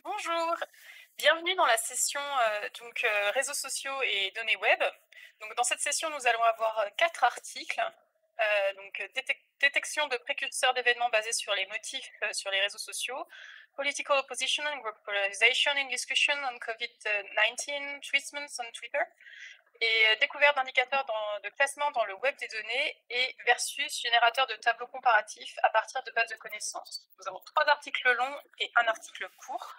Bonjour, bienvenue dans la session réseaux sociaux et données web. Donc, dans cette session, nous allons avoir 4 articles. Détection de précurseurs d'événements basés sur les motifs sur les réseaux sociaux, Political Opposition and Group Polarization in Discussion on COVID-19 Treatments on Twitter, et découverte d'indicateurs de classement dans le web des données et versus générateur de tableaux comparatifs à partir de bases de connaissances. Nous avons 3 articles longs et un article court.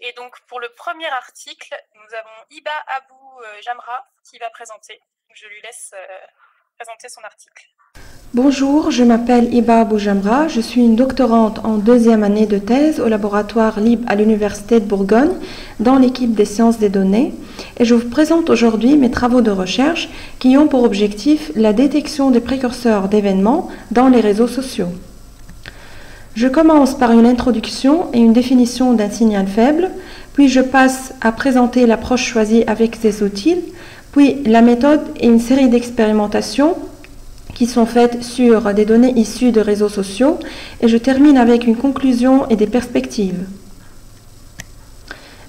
Et donc, pour le premier article, nous avons Hiba Abou Jamra qui va présenter. Je lui laisse présenter son article. Bonjour, je m'appelle Hiba Abou Jamra, je suis une doctorante en 2e année de thèse au laboratoire LIB à l'Université de Bourgogne dans l'équipe des sciences des données et je vous présente aujourd'hui mes travaux de recherche qui ont pour objectif la détection des précurseurs d'événements dans les réseaux sociaux. Je commence par une introduction et une définition d'un signal faible, puis je passe à présenter l'approche choisie avec ces outils, puis la méthode et une série d'expérimentations qui sont faites sur des données issues de réseaux sociaux, et je termine avec une conclusion et des perspectives.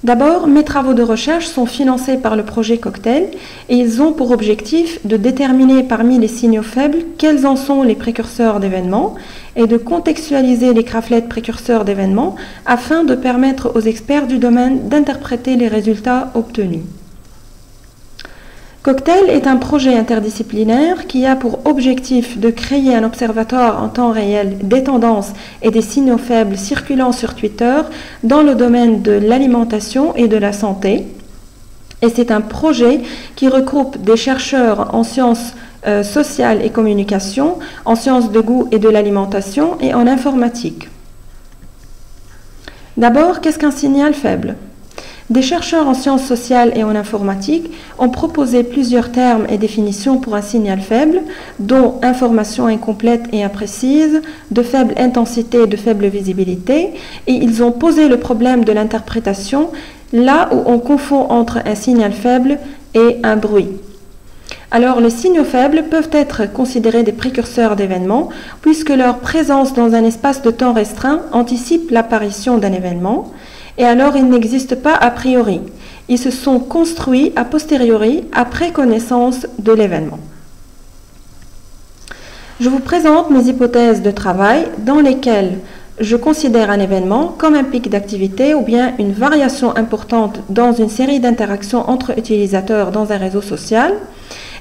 D'abord, mes travaux de recherche sont financés par le projet Cocktail et ils ont pour objectif de déterminer parmi les signaux faibles quels en sont les précurseurs d'événements et de contextualiser les graphlets précurseurs d'événements afin de permettre aux experts du domaine d'interpréter les résultats obtenus. Cocktail est un projet interdisciplinaire qui a pour objectif de créer un observatoire en temps réel des tendances et des signaux faibles circulant sur Twitter dans le domaine de l'alimentation et de la santé. Et c'est un projet qui regroupe des chercheurs en sciences sociales et communication, en sciences de goût et de l'alimentation et en informatique. D'abord, qu'est-ce qu'un signal faible ? Des chercheurs en sciences sociales et en informatique ont proposé plusieurs termes et définitions pour un signal faible, dont information incomplète et imprécise, de faible intensité et de faible visibilité, et ils ont posé le problème de l'interprétation là où on confond entre un signal faible et un bruit. Alors, les signaux faibles peuvent être considérés des précurseurs d'événements, puisque leur présence dans un espace de temps restreint anticipe l'apparition d'un événement. Et alors, ils n'existent pas a priori. Ils se sont construits a posteriori, après connaissance de l'événement. Je vous présente mes hypothèses de travail dans lesquelles je considère un événement comme un pic d'activité ou bien une variation importante dans une série d'interactions entre utilisateurs dans un réseau social,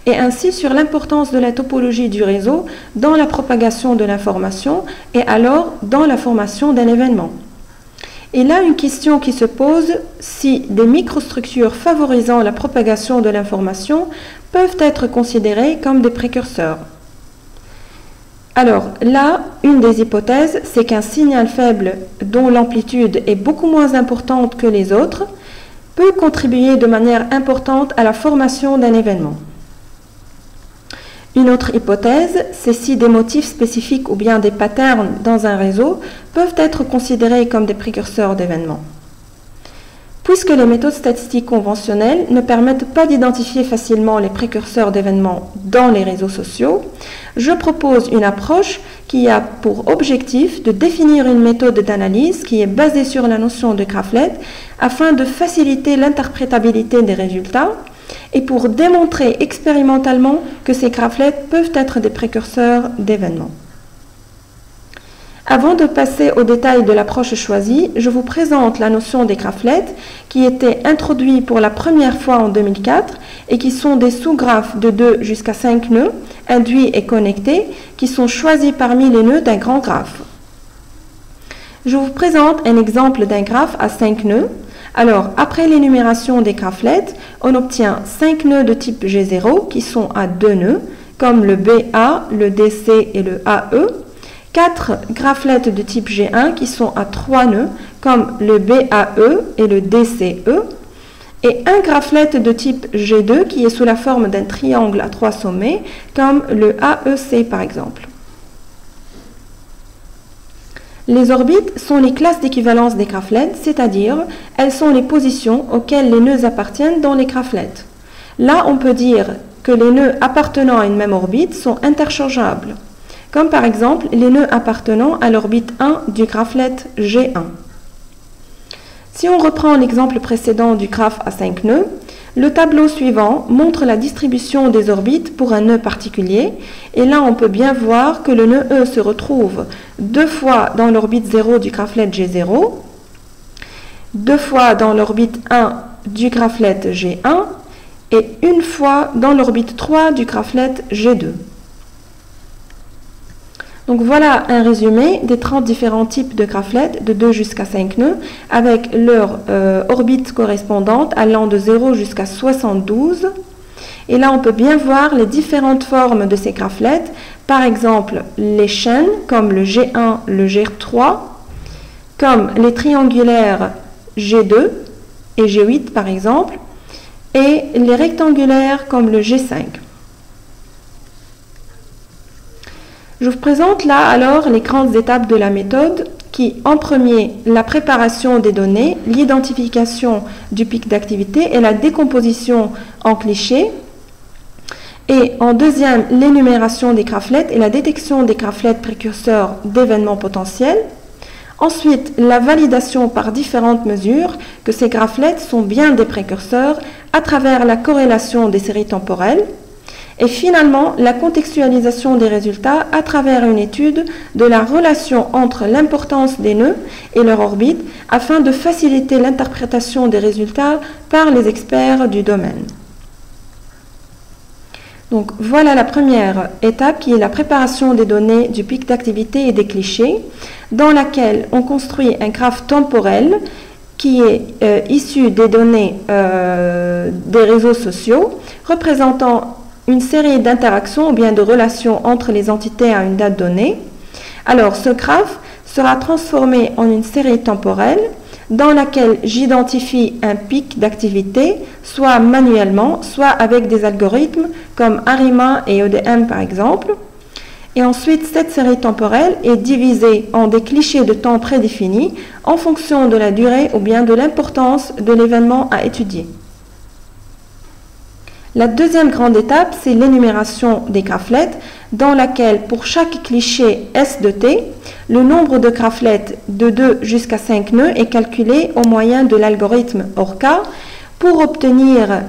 et ainsi sur l'importance de la topologie du réseau dans la propagation de l'information et alors dans la formation d'un événement. Et là, une question qui se pose, si des microstructures favorisant la propagation de l'information peuvent être considérées comme des précurseurs. Alors là, une des hypothèses, c'est qu'un signal faible dont l'amplitude est beaucoup moins importante que les autres peut contribuer de manière importante à la formation d'un événement. Une autre hypothèse, c'est si des motifs spécifiques ou bien des patterns dans un réseau peuvent être considérés comme des précurseurs d'événements. Puisque les méthodes statistiques conventionnelles ne permettent pas d'identifier facilement les précurseurs d'événements dans les réseaux sociaux, je propose une approche qui a pour objectif de définir une méthode d'analyse qui est basée sur la notion de graphlet afin de faciliter l'interprétabilité des résultats et pour démontrer expérimentalement que ces graphlets peuvent être des précurseurs d'événements. Avant de passer aux détails de l'approche choisie, je vous présente la notion des graphlets qui était introduite pour la première fois en 2004 et qui sont des sous-graphes de 2 jusqu'à 5 nœuds, induits et connectés, qui sont choisis parmi les nœuds d'un grand graphe. Je vous présente un exemple d'un graphe à 5 nœuds. Alors, après l'énumération des graphlets, on obtient 5 nœuds de type G0 qui sont à 2 nœuds, comme le BA, le DC et le AE, 4 graphlets de type G1 qui sont à 3 nœuds, comme le BAE et le DCE, et un graphlet de type G2 qui est sous la forme d'un triangle à 3 sommets, comme le AEC par exemple. Les orbites sont les classes d'équivalence des graphlets, c'est-à-dire elles sont les positions auxquelles les nœuds appartiennent dans les graphlets. Là, on peut dire que les nœuds appartenant à une même orbite sont interchangeables, comme par exemple les nœuds appartenant à l'orbite 1 du graphlet G1. Si on reprend l'exemple précédent du graphe à 5 nœuds, le tableau suivant montre la distribution des orbites pour un nœud particulier. Et là, on peut bien voir que le nœud E se retrouve 2 fois dans l'orbite 0 du graphlet G0, 2 fois dans l'orbite 1 du graphlet G1 et 1 fois dans l'orbite 3 du graphlet G2. Donc voilà un résumé des 30 différents types de graphlets de 2 jusqu'à 5 nœuds avec leur orbite correspondante allant de 0 jusqu'à 72. Et là, on peut bien voir les différentes formes de ces graphlets. Par exemple, les chaînes comme le G1, le G3, comme les triangulaires G2 et G8 par exemple, et les rectangulaires comme le G5. Je vous présente là alors les grandes étapes de la méthode qui, en premier, la préparation des données, l'identification du pic d'activité et la décomposition en clichés. Et en deuxième, l'énumération des graphlets et la détection des graphlets précurseurs d'événements potentiels. Ensuite, la validation par différentes mesures que ces graphlets sont bien des précurseurs à travers la corrélation des séries temporelles. Et finalement, la contextualisation des résultats à travers une étude de la relation entre l'importance des nœuds et leur orbite afin de faciliter l'interprétation des résultats par les experts du domaine. Donc voilà la première étape qui est la préparation des données du pic d'activité et des clichés, dans laquelle on construit un graphe temporel qui est issu des données des réseaux sociaux représentant une série d'interactions ou bien de relations entre les entités à une date donnée. Alors, ce graphe sera transformé en une série temporelle dans laquelle j'identifie un pic d'activité, soit manuellement, soit avec des algorithmes comme ARIMA et EDM par exemple. Et ensuite, cette série temporelle est divisée en des clichés de temps prédéfinis en fonction de la durée ou bien de l'importance de l'événement à étudier. La deuxième grande étape, c'est l'énumération des graphlets, dans laquelle, pour chaque cliché S de T, le nombre de graphlets de 2 jusqu'à 5 nœuds est calculé au moyen de l'algorithme ORCA pour obtenir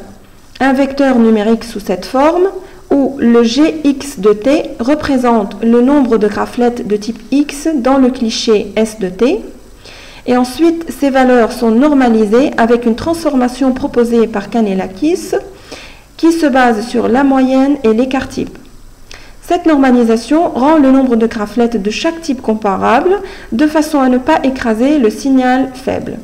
un vecteur numérique sous cette forme, où le Gx de T représente le nombre de graphlets de type X dans le cliché S de T. Et ensuite, ces valeurs sont normalisées avec une transformation proposée par Kanellakis, qui se base sur la moyenne et l'écart type. Cette normalisation rend le nombre de graphlets de chaque type comparable, de façon à ne pas écraser le signal faible.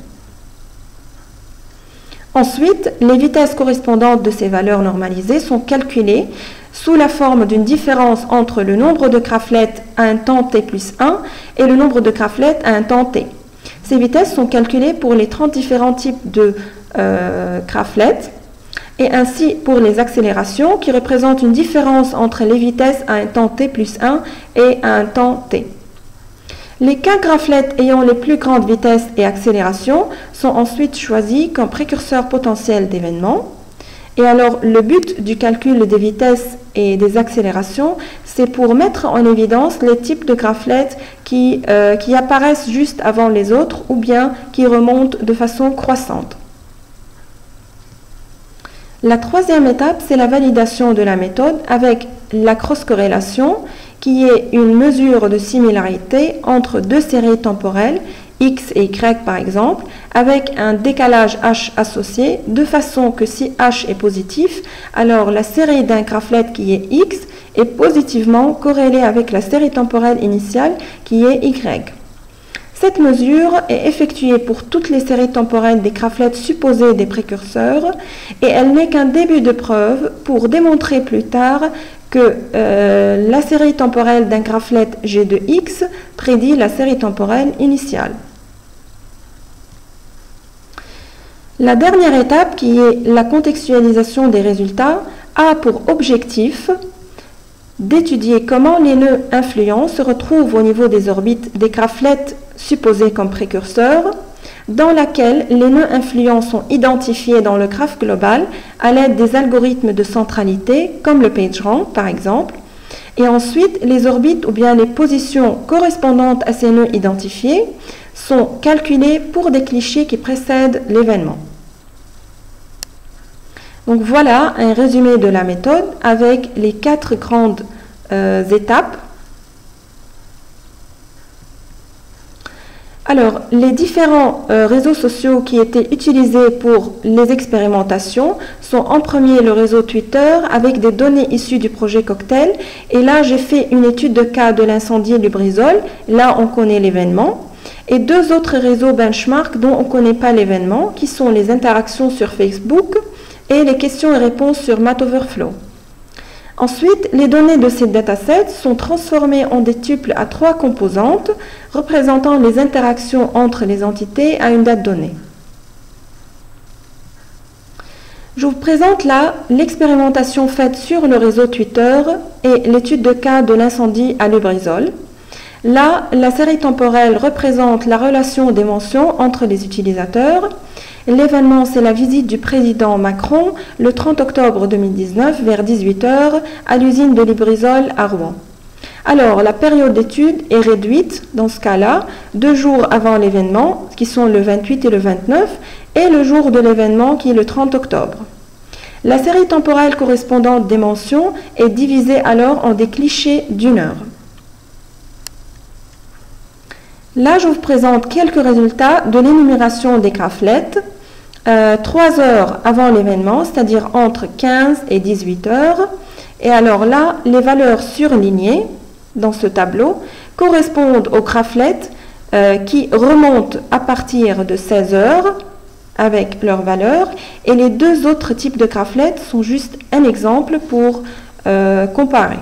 Ensuite, les vitesses correspondantes de ces valeurs normalisées sont calculées sous la forme d'une différence entre le nombre de graphlets à un temps t plus 1 et le nombre de graphlets à un temps t. Ces vitesses sont calculées pour les 30 différents types de graphlets, et ainsi pour les accélérations qui représentent une différence entre les vitesses à un temps t plus 1 et à un temps t. Les cas graphlets ayant les plus grandes vitesses et accélérations sont ensuite choisis comme précurseurs potentiels d'événements. Et alors le but du calcul des vitesses et des accélérations, c'est pour mettre en évidence les types de graphlets qui apparaissent juste avant les autres ou bien qui remontent de façon croissante. La troisième étape, c'est la validation de la méthode avec la cross-corrélation, qui est une mesure de similarité entre deux séries temporelles, X et Y par exemple, avec un décalage H associé, de façon que si H est positif, alors la série d'un graphlet qui est X est positivement corrélée avec la série temporelle initiale qui est Y. Cette mesure est effectuée pour toutes les séries temporelles des graphlets supposés des précurseurs et elle n'est qu'un début de preuve pour démontrer plus tard que la série temporelle d'un graphlet G de X prédit la série temporelle initiale. La dernière étape, qui est la contextualisation des résultats, a pour objectif d'étudier comment les nœuds influents se retrouvent au niveau des orbites des graphlets supposés comme précurseurs, dans laquelle les nœuds influents sont identifiés dans le graphe global à l'aide des algorithmes de centralité, comme le PageRank par exemple, et ensuite les orbites ou bien les positions correspondantes à ces nœuds identifiés sont calculés pour des clichés qui précèdent l'événement. Donc voilà un résumé de la méthode avec les 4 grandes étapes. Alors, les différents réseaux sociaux qui étaient utilisés pour les expérimentations sont en premier le réseau Twitter avec des données issues du projet Cocktail. Et là, j'ai fait une étude de cas de l'incendie Lubrizol. Là, on connaît l'événement. Et 2 autres réseaux benchmark dont on ne connaît pas l'événement, qui sont les interactions sur Facebook et les questions et réponses sur Matoverflow. Ensuite, les données de ces datasets sont transformées en des tuples à 3 composantes représentant les interactions entre les entités à une date donnée. Je vous présente là l'expérimentation faite sur le réseau Twitter et l'étude de cas de l'incendie à Lubrizol. Là, la série temporelle représente la relation des mentions entre les utilisateurs. L'événement, c'est la visite du président Macron le 30 octobre 2019 vers 18 h à l'usine de Lubrizol à Rouen. Alors, la période d'étude est réduite, dans ce cas-là, 2 jours avant l'événement, qui sont le 28 et le 29, et le jour de l'événement, qui est le 30 octobre. La série temporelle correspondante des mentions est divisée alors en des clichés d'1 heure. Là, je vous présente quelques résultats de l'énumération des graphlets 3 heures avant l'événement, c'est-à-dire entre 15 et 18 heures. Et alors là, les valeurs surlignées dans ce tableau correspondent aux graphlets qui remontent à partir de 16 heures avec leurs valeurs. Et les 2 autres types de graphlets sont juste un exemple pour comparer.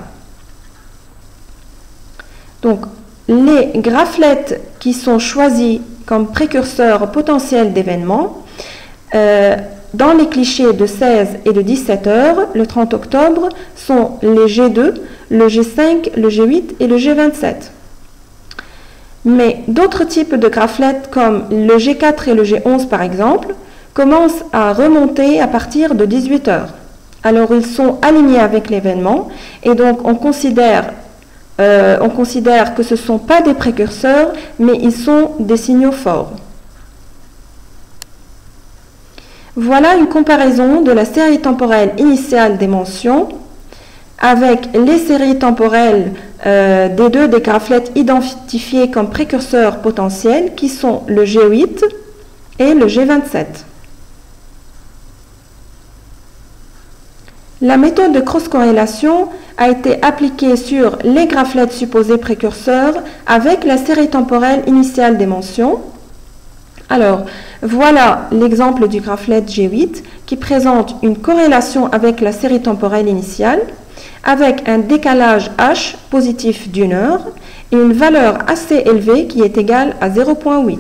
Donc, les graphlets qui sont choisis comme précurseurs potentiels d'événements, dans les clichés de 16 et de 17 heures, le 30 octobre, sont les G2, le G5, le G8 et le G27. Mais d'autres types de graphlets comme le G4 et le G11 par exemple, commencent à remonter à partir de 18 heures. Alors ils sont alignés avec l'événement et donc on considère que ce ne sont pas des précurseurs, mais ils sont des signaux forts. Voilà une comparaison de la série temporelle initiale des mentions avec les séries temporelles des 2 des graphlets identifiés comme précurseurs potentiels qui sont le G8 et le G27. La méthode de cross-corrélation a été appliquée sur les graphlets supposés précurseurs avec la série temporelle initiale des mentions. Alors, voilà l'exemple du graphlet G8 qui présente une corrélation avec la série temporelle initiale avec un décalage H positif d'1 heure et une valeur assez élevée qui est égale à 0,8.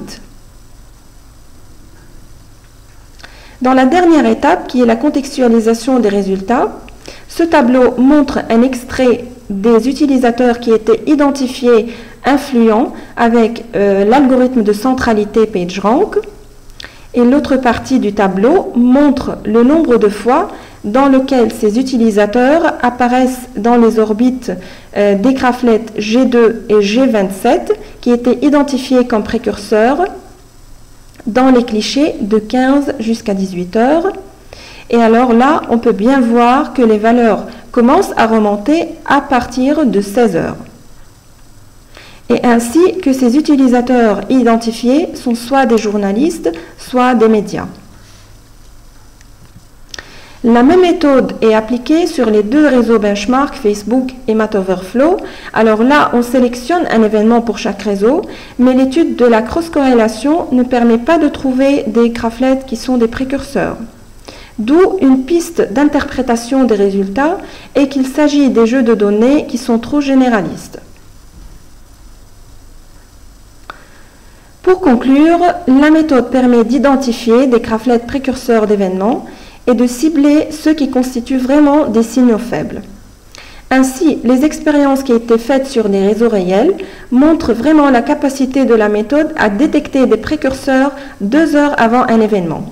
Dans la dernière étape, qui est la contextualisation des résultats, ce tableau montre un extrait des utilisateurs qui étaient identifiés influents avec l'algorithme de centralité PageRank. Et l'autre partie du tableau montre le nombre de fois dans lequel ces utilisateurs apparaissent dans les orbites des graphlets G2 et G27 qui étaient identifiés comme précurseurs dans les clichés de 15 jusqu'à 18 heures. Et alors là, on peut bien voir que les valeurs commencent à remonter à partir de 16 heures. Et ainsi que ces utilisateurs identifiés sont soit des journalistes, soit des médias. La même méthode est appliquée sur les 2 réseaux benchmark, Facebook et Matoverflow. Alors là, on sélectionne un événement pour chaque réseau, mais l'étude de la cross-corrélation ne permet pas de trouver des graphlets qui sont des précurseurs. D'où une piste d'interprétation des résultats et qu'il s'agit des jeux de données qui sont trop généralistes. Pour conclure, la méthode permet d'identifier des graphlets précurseurs d'événements et de cibler ceux qui constituent vraiment des signaux faibles. Ainsi, les expériences qui ont été faites sur des réseaux réels montrent vraiment la capacité de la méthode à détecter des précurseurs 2 heures avant un événement.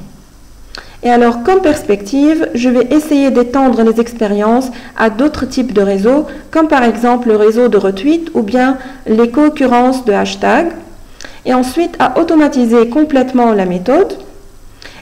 Et alors, comme perspective, je vais essayer d'étendre les expériences à d'autres types de réseaux, comme par exemple le réseau de retweet ou bien les co-occurrences de hashtags. et ensuite à automatiser complètement la méthode.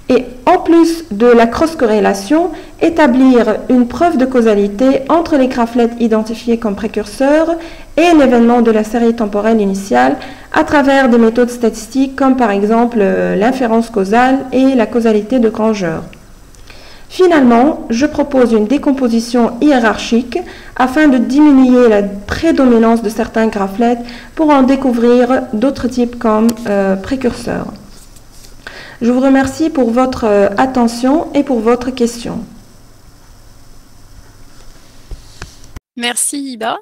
Et en plus de la cross-corrélation, établir une preuve de causalité entre les graphlets identifiés comme précurseurs et l'événement de la série temporelle initiale à travers des méthodes statistiques comme par exemple l'inférence causale et la causalité de Granger. Finalement, je propose une décomposition hiérarchique afin de diminuer la prédominance de certains graphlets pour en découvrir d'autres types comme précurseurs. Je vous remercie pour votre attention et pour votre question. Merci Iba.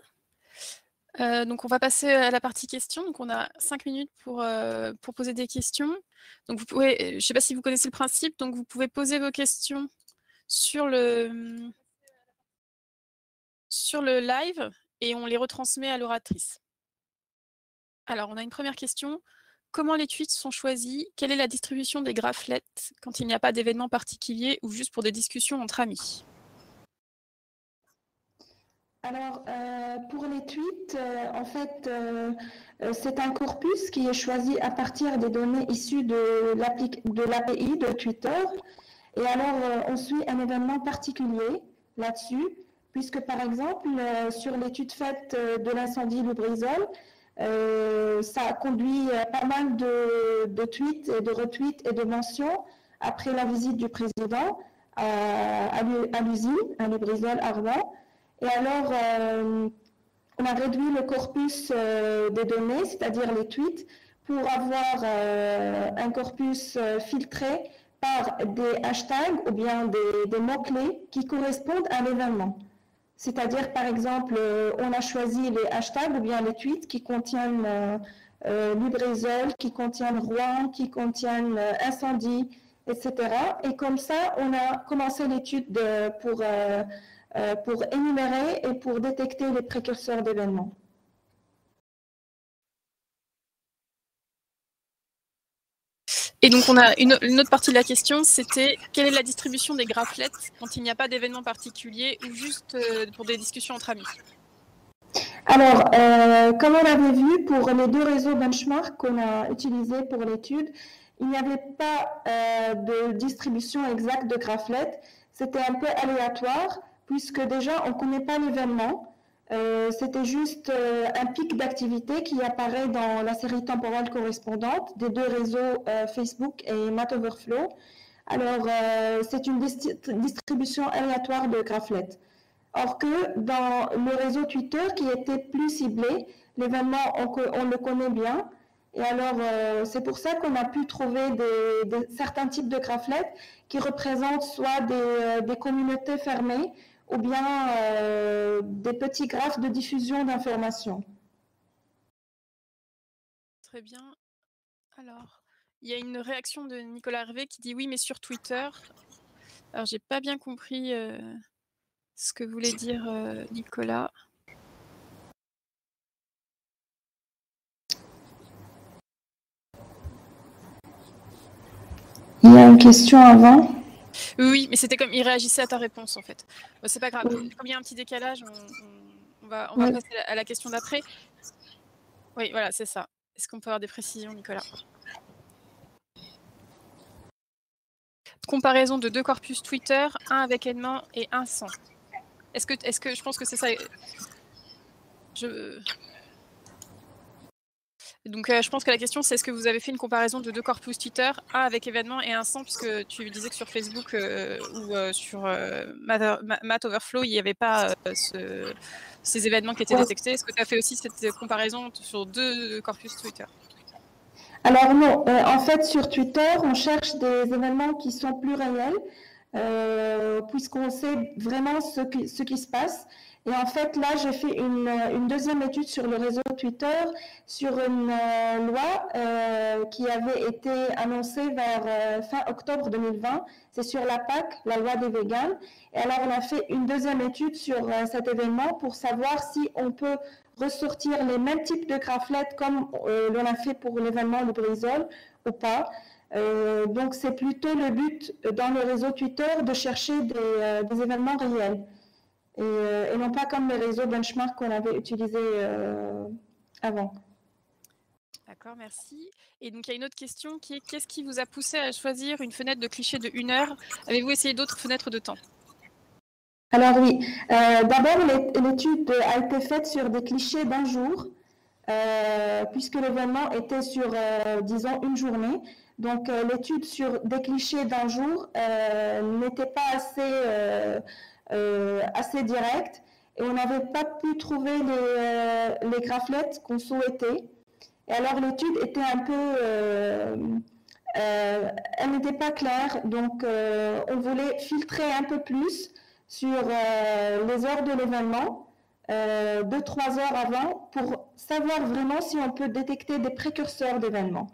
Donc on va passer à la partie questions. Donc on a 5 minutes pour poser des questions. Donc vous pouvez, je ne sais pas si vous connaissez le principe, donc vous pouvez poser vos questions sur le live et on les retransmet à l'oratrice. Alors on a une première question. Comment les tweets sont choisis? Quelle est la distribution des graphlets quand il n'y a pas d'événement particulier ou juste pour des discussions entre amis? Alors, pour les tweets, en fait, c'est un corpus qui est choisi à partir des données issues de l'API de Twitter. Et alors, on suit un événement particulier là-dessus, puisque par exemple, sur l'étude faite de l'incendie Lubrizol, ça a conduit pas mal de tweets et de retweets et de mentions après la visite du président à l'usine, à Lubrizol à Rouen. Et alors, on a réduit le corpus des données, c'est-à-dire les tweets, pour avoir un corpus filtré par des hashtags ou bien des mots-clés qui correspondent à l'événement. C'est-à-dire, par exemple, on a choisi les hashtags ou bien les tweets qui contiennent Lubrizol, qui contiennent Rouen, qui contiennent incendie, etc. Et comme ça, on a commencé l'étude pour énumérer et pour détecter les précurseurs d'événements. Et donc on a une autre partie de la question, c'était quelle est la distribution des graphlets quand il n'y a pas d'événement particulier ou juste pour des discussions entre amis? Alors, comme on l'avait vu pour les deux réseaux benchmark qu'on a utilisés pour l'étude, il n'y avait pas de distribution exacte de graphlets. C'était un peu aléatoire puisque déjà on ne connaît pas l'événement. C'était juste un pic d'activité qui apparaît dans la série temporelle correspondante des deux réseaux Facebook et Matoverflow. Alors, c'est une distribution aléatoire de graphlets. Or que dans le réseau Twitter qui était plus ciblé, l'événement, on le connaît bien. Et alors, c'est pour ça qu'on a pu trouver certains types de graphlets qui représentent soit des communautés fermées ou bien des petits graphes de diffusion d'informations. Très bien. Alors, il y a une réaction de Nicolas Hervé qui dit oui, mais sur Twitter. Alors, j'ai pas bien compris ce que voulait dire Nicolas. Il y a une question avant? Oui, mais c'était comme il réagissait à ta réponse en fait. Bon, c'est pas grave. Oui. Comme il y a un petit décalage, on va passer à la question d'après. Oui, voilà, c'est ça. Est-ce qu'on peut avoir des précisions, Nicolas? Comparaison de deux corpus Twitter, un avec événement et un sans. Est-ce que je pense que c'est ça? Donc, je pense que la question, c'est est-ce que vous avez fait une comparaison de deux corpus Twitter, un avec événement et un sans, puisque tu disais que sur Facebook ou sur Matoverflow, il n'y avait pas ces événements qui étaient détectés. Est-ce que tu as fait aussi cette comparaison sur deux corpus Twitter? Alors non, en fait sur Twitter, on cherche des événements qui sont plus réels, puisqu'on sait vraiment ce qui se passe. Et en fait, là, j'ai fait une deuxième étude sur le réseau Twitter, sur une loi qui avait été annoncée vers fin octobre 2020. C'est sur la PAC, la loi des véganes. Et alors, on a fait une deuxième étude sur cet événement pour savoir si on peut ressortir les mêmes types de graphlets comme l'on a fait pour l'événement Lubrizol ou pas. Donc, c'est plutôt le but dans le réseau Twitter de chercher des événements réels. Et non pas comme les réseaux benchmark qu'on avait utilisés avant. D'accord, merci. Et donc, il y a une autre question qui est qu'est-ce qui vous a poussé à choisir une fenêtre de cliché de 1 heure? Avez-vous essayé d'autres fenêtres de temps? Alors oui, d'abord l'étude a été faite sur des clichés d'un jour, puisque l'événement était sur, disons, une journée. Donc l'étude sur des clichés d'un jour n'était pas assez directe et on n'avait pas pu trouver les graphlets qu'on souhaitait. Et alors l'étude était un peu, elle n'était pas claire, donc on voulait filtrer un peu plus sur les heures de l'événement, 2-3 heures avant, pour savoir vraiment si on peut détecter des précurseurs d'événements.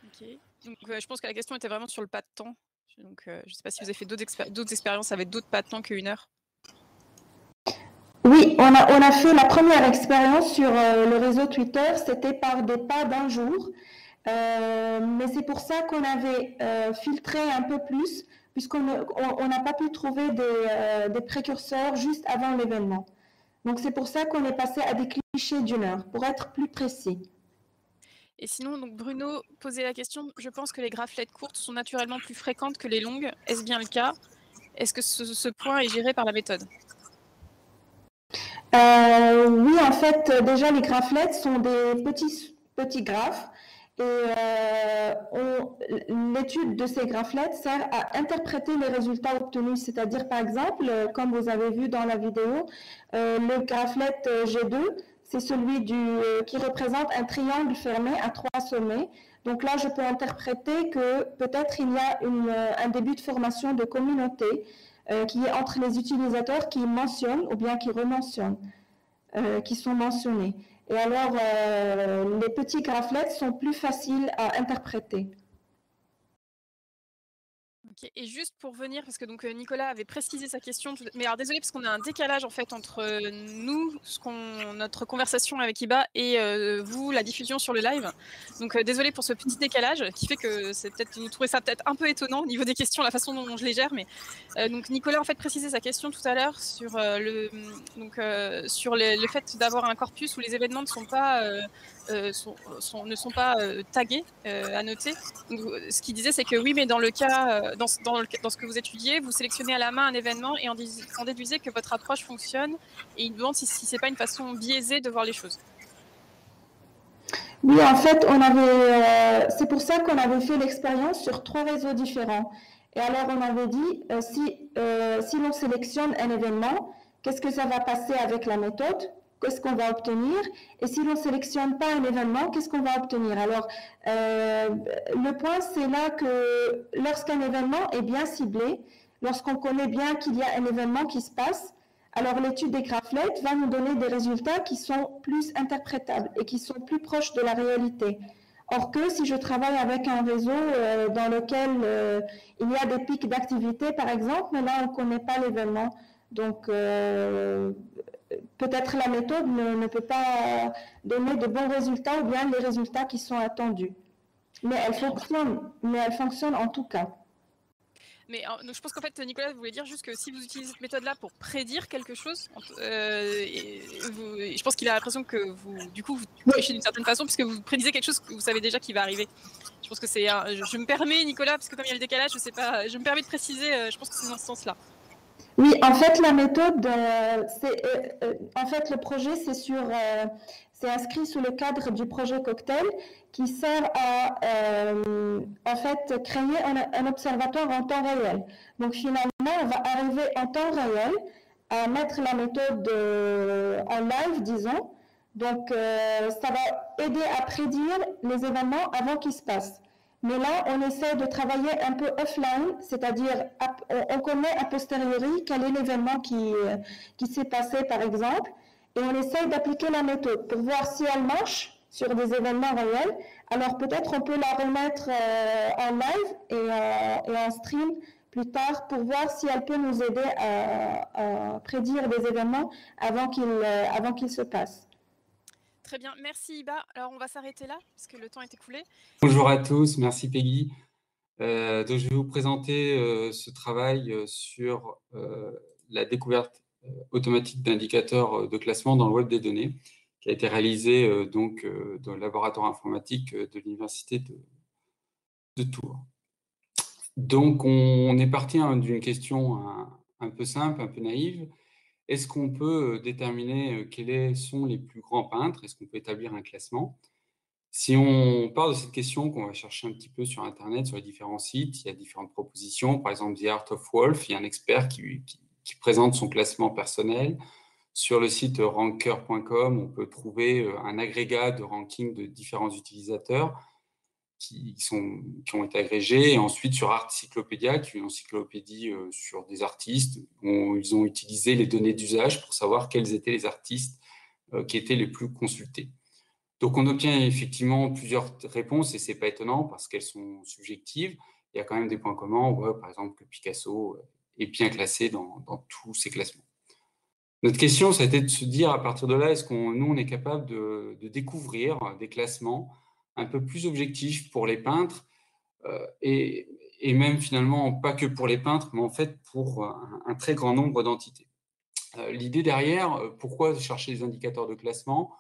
Ok. Donc, je pense que la question était vraiment sur le pas de temps. Donc, je ne sais pas si vous avez fait d'autres expériences avec d'autres pas de temps que 1 heure. Oui, on a fait la première expérience sur le réseau Twitter, c'était par des pas d'un jour. Mais c'est pour ça qu'on avait filtré un peu plus, puisqu'on n'a pas pu trouver des précurseurs juste avant l'événement. Donc c'est pour ça qu'on est passé à des clichés d'1 heure, pour être plus précis. Et sinon, donc Bruno posait la question, je pense que les graphlets courtes sont naturellement plus fréquentes que les longues. Est-ce bien le cas? Est-ce que ce point est géré par la méthode? Oui, en fait, déjà les graphlets sont des petits graphes et l'étude de ces graphlets sert à interpréter les résultats obtenus. C'est-à-dire, par exemple, comme vous avez vu dans la vidéo, le graphlet G2, c'est celui qui représente un triangle fermé à 3 sommets. Donc là, je peux interpréter que peut-être il y a un début de formation de communauté qui est entre les utilisateurs qui mentionnent ou bien qui rementionnent, qui sont mentionnés. Et alors, les petits graphlets sont plus faciles à interpréter. Okay. Et juste pour venir, parce que donc Nicolas avait précisé sa question, mais alors désolé parce qu'on a un décalage en fait entre nous, notre conversation avec Iba et vous, la diffusion sur le live. Donc désolé pour ce petit décalage qui fait que c'est peut-être vous trouvez ça peut-être un peu étonnant au niveau des questions, la façon dont je les gère, mais donc Nicolas en fait précisait sa question tout à l'heure sur sur le fait d'avoir un corpus où les événements ne sont pas tagués, annotés. Donc, ce qu'il disait, c'est que oui, mais dans le cas, dans ce que vous étudiez, vous sélectionnez à la main un événement et en déduisez que votre approche fonctionne. Et il demande si c'est pas une façon biaisée de voir les choses. Oui, en fait, c'est pour ça qu'on avait fait l'expérience sur 3 réseaux différents. Et alors, on avait dit, si l'on sélectionne un événement, qu'est-ce que ça va passer avec la méthode? Qu'est-ce qu'on va obtenir? Et si l'on ne sélectionne pas un événement, qu'est-ce qu'on va obtenir? Alors, le point, c'est là que lorsqu'un événement est bien ciblé, lorsqu'on connaît bien qu'il y a un événement qui se passe, alors l'étude des graphlets va nous donner des résultats qui sont plus interprétables et qui sont plus proches de la réalité. Or que si je travaille avec un réseau dans lequel il y a des pics d'activité, par exemple, mais là on ne connaît pas l'événement, donc peut-être la méthode ne peut pas donner de bons résultats ou bien les résultats qui sont attendus. Mais elle fonctionne en tout cas. Mais donc je pense qu'en fait, Nicolas voulait dire juste que si vous utilisez cette méthode-là pour prédire quelque chose, je pense qu'il a l'impression que du coup, vous trichez d'une certaine façon, puisque vous prédisez quelque chose que vous savez déjà qui va arriver. Je pense que c'est. Je me permets, Nicolas, parce que comme il y a le décalage, je sais pas, je me permets de préciser, je pense que c'est dans ce sens-là. Oui, en fait, la méthode, en fait, le projet, c'est inscrit sous le cadre du projet Cocktail qui sert à, en fait, créer un observatoire en temps réel. Donc, finalement, on va arriver en temps réel à mettre la méthode en live, disons. Donc, ça va aider à prédire les événements avant qu'ils se passent. Mais là, on essaie de travailler un peu offline, c'est-à-dire on connaît a posteriori quel est l'événement qui s'est passé, par exemple, et on essaie d'appliquer la méthode pour voir si elle marche sur des événements réels. Alors peut-être on peut la remettre en live et en stream plus tard pour voir si elle peut nous aider à prédire des événements avant qu'ils se passent. Très bien, merci Iba. Alors on va s'arrêter là, parce que le temps est écoulé. Bonjour à tous, merci Peggy. Donc, je vais vous présenter ce travail sur la découverte automatique d'indicateurs de classement dans le web des données, qui a été réalisé donc, dans le laboratoire informatique de l'université de Tours. Donc, on est parti d'une question un peu simple, un peu naïve. Est-ce qu'on peut déterminer quels sont les plus grands peintres? Est-ce qu'on peut établir un classement? Si on part de cette question, qu'on va chercher un petit peu sur Internet, sur les différents sites, il y a différentes propositions. Par exemple, The Art of Wolf, il y a un expert qui présente son classement personnel. Sur le site ranker.com, on peut trouver un agrégat de ranking de différents utilisateurs qui ont été agrégés. Et ensuite, sur Artcyclopédia, qui est une encyclopédie sur des artistes, ils ont utilisé les données d'usage pour savoir quels étaient les artistes qui étaient les plus consultés. Donc, on obtient effectivement plusieurs réponses, et ce n'est pas étonnant parce qu'elles sont subjectives. Il y a quand même des points communs. On voit, par exemple, que Picasso est bien classé dans tous ces classements. Notre question, ça a été de se dire, à partir de là, est-ce nous, on est capable de découvrir des classements un peu plus objectifs pour les peintres, et même finalement, pas que pour les peintres, mais en fait pour un très grand nombre d'entités. L'idée derrière, pourquoi chercher des indicateurs de classement?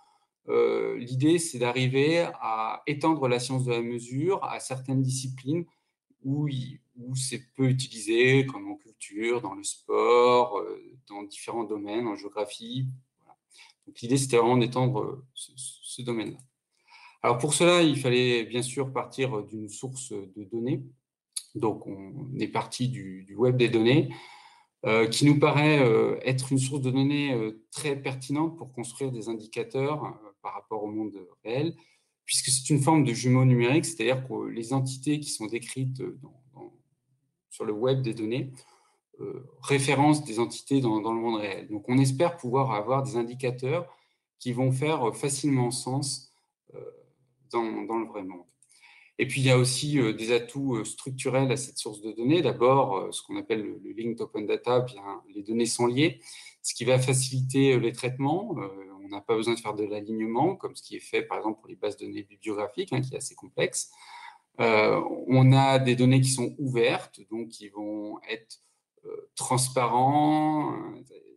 L'idée, c'est d'arriver à étendre la science de la mesure à certaines disciplines où c'est peu utilisé, comme en culture, dans le sport, dans différents domaines, en géographie. Voilà. Donc l'idée, c'était vraiment d'étendre ce domaine-là. Alors pour cela, il fallait bien sûr partir d'une source de données. Donc on est parti du web des données, qui nous paraît être une source de données très pertinente pour construire des indicateurs par rapport au monde réel, puisque c'est une forme de jumeau numérique, c'est-à-dire que les entités qui sont décrites sur le web des données référencent des entités dans le monde réel. Donc on espère pouvoir avoir des indicateurs qui vont faire facilement sens dans le vrai monde. Et puis, il y a aussi des atouts structurels à cette source de données. D'abord, ce qu'on appelle le linked open data, bien, les données sont liées, ce qui va faciliter les traitements. On n'a pas besoin de faire de l'alignement, comme ce qui est fait, par exemple, pour les bases de données bibliographiques, qui est assez complexe. On a des données qui sont ouvertes, donc qui vont être transparents.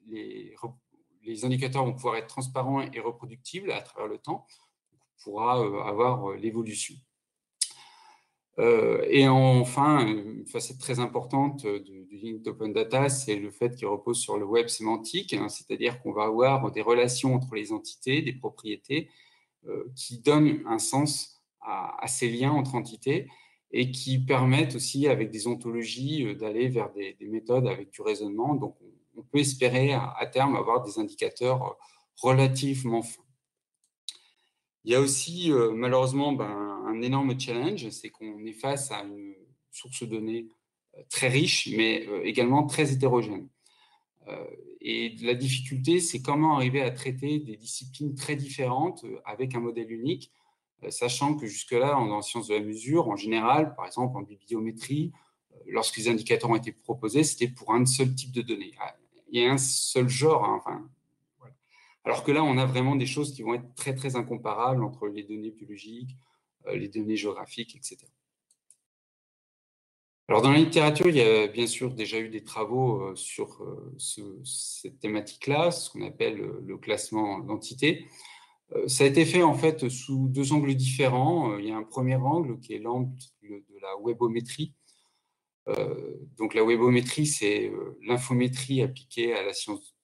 Les indicateurs vont pouvoir être transparents et reproductibles à travers le temps. On pourra avoir l'évolution. Et enfin, une facette très importante du linked open data, c'est le fait qu'il repose sur le web sémantique, c'est-à-dire qu'on va avoir des relations entre les entités, des propriétés, qui donnent un sens à ces liens entre entités et qui permettent aussi, avec des ontologies, d'aller vers des méthodes avec du raisonnement. Donc, on peut espérer à terme avoir des indicateurs relativement fins. Il y a aussi, malheureusement, un énorme challenge, c'est qu'on est face à une source de données très riche, mais également très hétérogène. Et la difficulté, c'est comment arriver à traiter des disciplines très différentes avec un modèle unique, sachant que jusque-là, en sciences de la mesure, en général, par exemple en bibliométrie, lorsque les indicateurs ont été proposés, c'était pour un seul type de données. Il y a un seul genre, enfin, voilà. Alors que là, on a vraiment des choses qui vont être très, très incomparables entre les données biologiques, les données géographiques, etc. Alors, dans la littérature, il y a bien sûr déjà eu des travaux sur cette thématique-là, ce qu'on appelle le classement d'entités. Ça a été fait en fait sous deux angles différents. Il y a un premier angle qui est l'angle de la webométrie. Donc, la webométrie, c'est l'infométrie appliquée à la science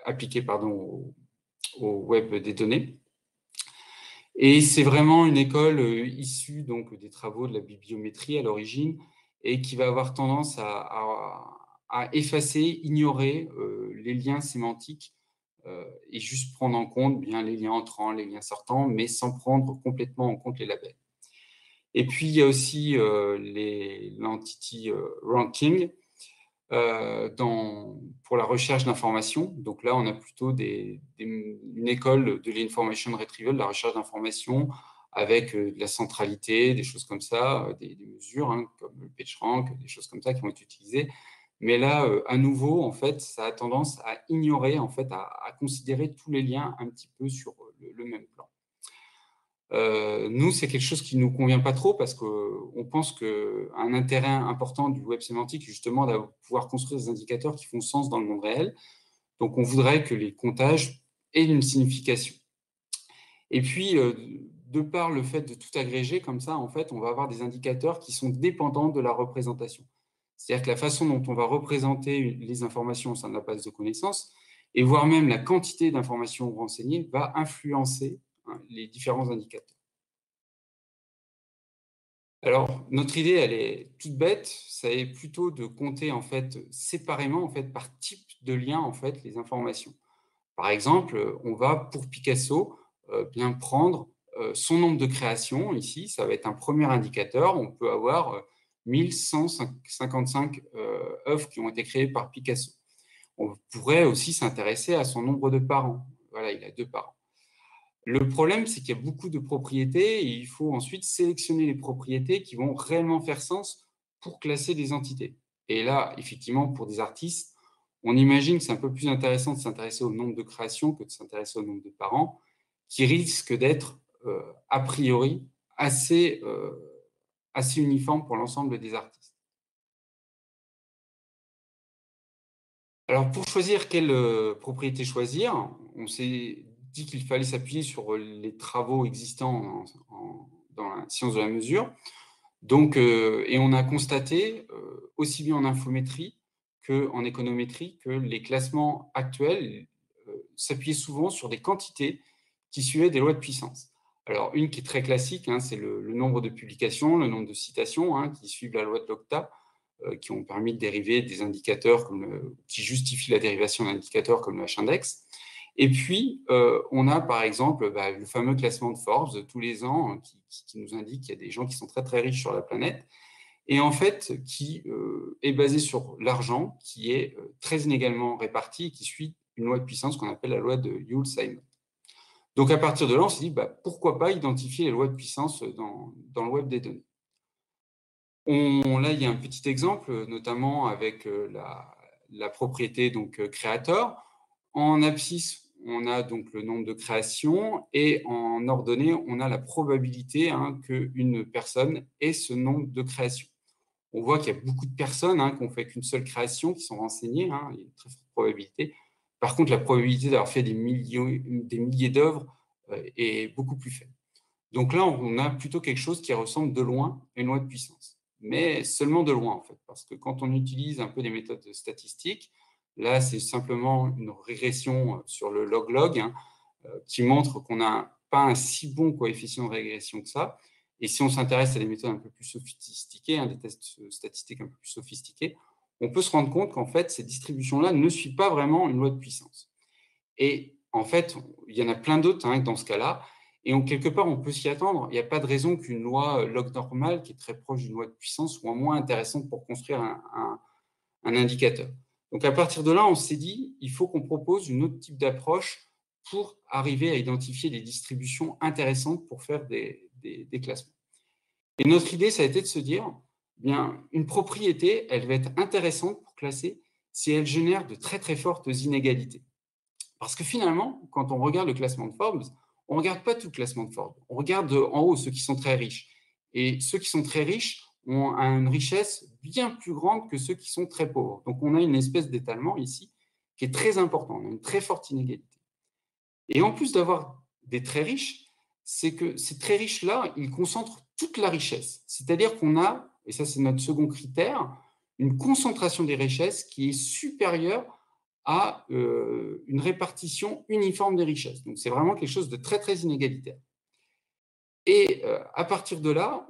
appliquée au web des données. Et c'est vraiment une école issue donc, des travaux de la bibliométrie à l'origine et qui va avoir tendance à effacer, ignorer les liens sémantiques et juste prendre en compte bien les liens entrants, les liens sortants, mais sans prendre complètement en compte les labels. Et puis, il y a aussi l'entity ranking pour la recherche d'informations. Donc là, on a plutôt une école de l'information retrieval, de la recherche d'informations, avec de la centralité, des choses comme ça, des mesures comme le PageRank, des choses comme ça qui vont être utilisées. Mais là, à nouveau, en fait, ça a tendance à ignorer, en fait, à considérer tous les liens un petit peu sur le même plan. Nous, c'est quelque chose qui ne nous convient pas trop parce qu'on pense qu'un intérêt important du web sémantique est justement de pouvoir construire des indicateurs qui font sens dans le monde réel. Donc, on voudrait que les comptages et d'une signification. Et puis, de par le fait de tout agréger comme ça, en fait, on va avoir des indicateurs qui sont dépendants de la représentation. C'est-à-dire que la façon dont on va représenter les informations au sein de la base de connaissances, et voire même la quantité d'informations renseignées, va influencer les différents indicateurs. Alors, notre idée, elle est toute bête, ça est plutôt de compter en fait séparément, en fait, par type de lien, en fait, les informations. Par exemple, on va, pour Picasso, bien prendre son nombre de créations. Ici, ça va être un premier indicateur. On peut avoir 1155 œuvres qui ont été créées par Picasso. On pourrait aussi s'intéresser à son nombre de parents. Voilà, il a 2 parents. Le problème, c'est qu'il y a beaucoup de propriétés et il faut ensuite sélectionner les propriétés qui vont réellement faire sens pour classer des entités. Et là, effectivement, pour des artistes, on imagine que c'est un peu plus intéressant de s'intéresser au nombre de créations que de s'intéresser au nombre de parents, qui risque d'être a priori assez uniforme pour l'ensemble des artistes. Alors, pour choisir quelle propriété choisir, on s'est dit qu'il fallait s'appuyer sur les travaux existants dans la science de la mesure. Donc, et on a constaté, aussi bien en infométrie qu'en économétrie, que les classements actuels s'appuyaient souvent sur des quantités qui suivaient des lois de puissance. Alors, une qui est très classique, c'est le nombre de publications, le nombre de citations qui suivent la loi de l'octa, qui ont permis de dériver des indicateurs qui justifient la dérivation d'indicateurs comme le H-index. Et puis, on a par exemple le fameux classement de Forbes tous les ans qui nous indique qu'il y a des gens qui sont très très riches sur la planète et en fait qui est basé sur l'argent qui est très inégalement réparti et qui suit une loi de puissance qu'on appelle la loi de Joule-Simon. Donc à partir de là, on s'est dit pourquoi pas identifier les lois de puissance dans le web des données. Là, il y a un petit exemple, notamment avec la propriété donc créateur. En abscisse, on a donc le nombre de créations et en ordonnée, on a la probabilité qu'une personne ait ce nombre de créations. On voit qu'il y a beaucoup de personnes qui n'ont fait qu'une seule création, qui sont renseignées, il y a une très forte probabilité. Par contre, la probabilité d'avoir fait des milliers d'œuvres est beaucoup plus faible. Donc là, on a plutôt quelque chose qui ressemble de loin à une loi de puissance, mais seulement de loin en fait, parce que quand on utilise un peu des méthodes statistiques, là, c'est simplement une régression sur le log-log qui montre qu'on n'a pas un si bon coefficient de régression que ça. Et si on s'intéresse à des méthodes un peu plus sophistiquées, des tests statistiques un peu plus sophistiqués, on peut se rendre compte qu'en fait, ces distributions-là ne suivent pas vraiment une loi de puissance. Et en fait, il y en a plein d'autres dans ce cas-là. Et quelque part, on peut s'y attendre. Il n'y a pas de raison qu'une loi log normale, qui est très proche d'une loi de puissance, soit moins intéressante pour construire un indicateur. Donc, à partir de là, on s'est dit, il faut qu'on propose une autre type d'approche pour arriver à identifier des distributions intéressantes pour faire des classements. Et notre idée, ça a été de se dire, bien, une propriété, elle va être intéressante pour classer si elle génère de très, très fortes inégalités. Parce que finalement, quand on regarde le classement de Forbes, on ne regarde pas tout le classement de Forbes. On regarde en haut ceux qui sont très riches. Et ceux qui sont très riches ont une richesse bien plus grande que ceux qui sont très pauvres. Donc, on a une espèce d'étalement ici qui est très important. On a une très forte inégalité. Et en plus d'avoir des très riches, c'est que ces très riches-là, ils concentrent toute la richesse. C'est-à-dire qu'on a, et ça c'est notre second critère, une concentration des richesses qui est supérieure à une répartition uniforme des richesses. Donc, c'est vraiment quelque chose de très, très inégalitaire. Et à partir de là,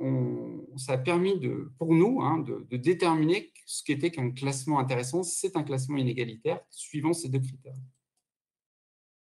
ça a permis pour nous de déterminer ce qu'était qu'un classement intéressant. C'est un classement inégalitaire suivant ces 2 critères.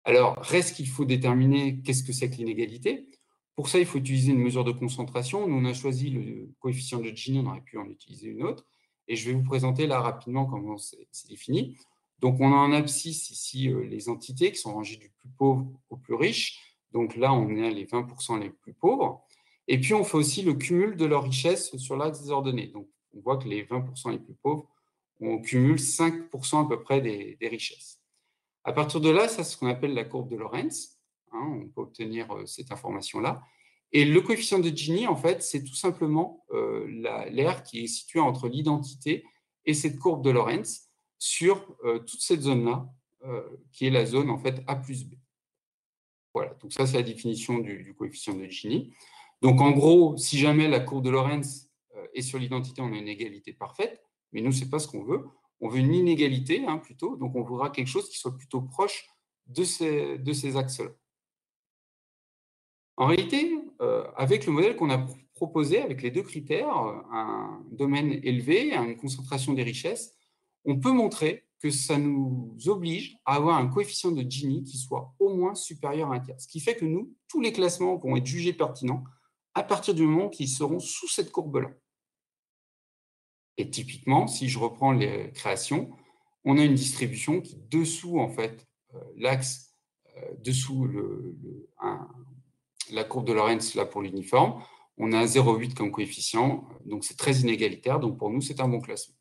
Alors, reste qu'il faut déterminer qu'est-ce que c'est que l'inégalité. Pour ça, il faut utiliser une mesure de concentration. Nous, on a choisi le coefficient de Gini, on aurait pu en utiliser une autre. Et je vais vous présenter là rapidement comment c'est défini. Donc, on a en abscisse ici les entités qui sont rangées du plus pauvre au plus riche. Donc là, on a les 20% les plus pauvres. Et puis, on fait aussi le cumul de leur richesse sur l'axe des ordonnées. Donc, on voit que les 20% les plus pauvres, on cumule 5% à peu près des richesses. À partir de là, ça, c'est ce qu'on appelle la courbe de Lorentz. On peut obtenir cette information-là. Et le coefficient de Gini, en fait, c'est tout simplement l'aire qui est située entre l'identité et cette courbe de Lorentz sur toute cette zone-là, qui est la zone, en fait, A plus B. Voilà, donc ça, c'est la définition du coefficient de Gini. Donc, en gros, si jamais la courbe de Lorentz est sur l'identité, on a une égalité parfaite, mais nous, ce n'est pas ce qu'on veut. On veut une inégalité, hein, plutôt, donc on voudra quelque chose qui soit plutôt proche de ces axes-là. En réalité, avec le modèle qu'on a proposé, avec les deux critères, un domaine élevé, une concentration des richesses, on peut montrer que ça nous oblige à avoir un coefficient de Gini qui soit au moins supérieur à 1 tiers. Ce qui fait que nous, tous les classements vont être jugés pertinents à partir du moment qu'ils seront sous cette courbe-là. Et typiquement, si je reprends les créations, on a une distribution qui, dessous, en fait, l'axe, dessous la courbe de Lorentz là pour l'uniforme, on a 0,8 comme coefficient, donc c'est très inégalitaire, donc pour nous, c'est un bon classement.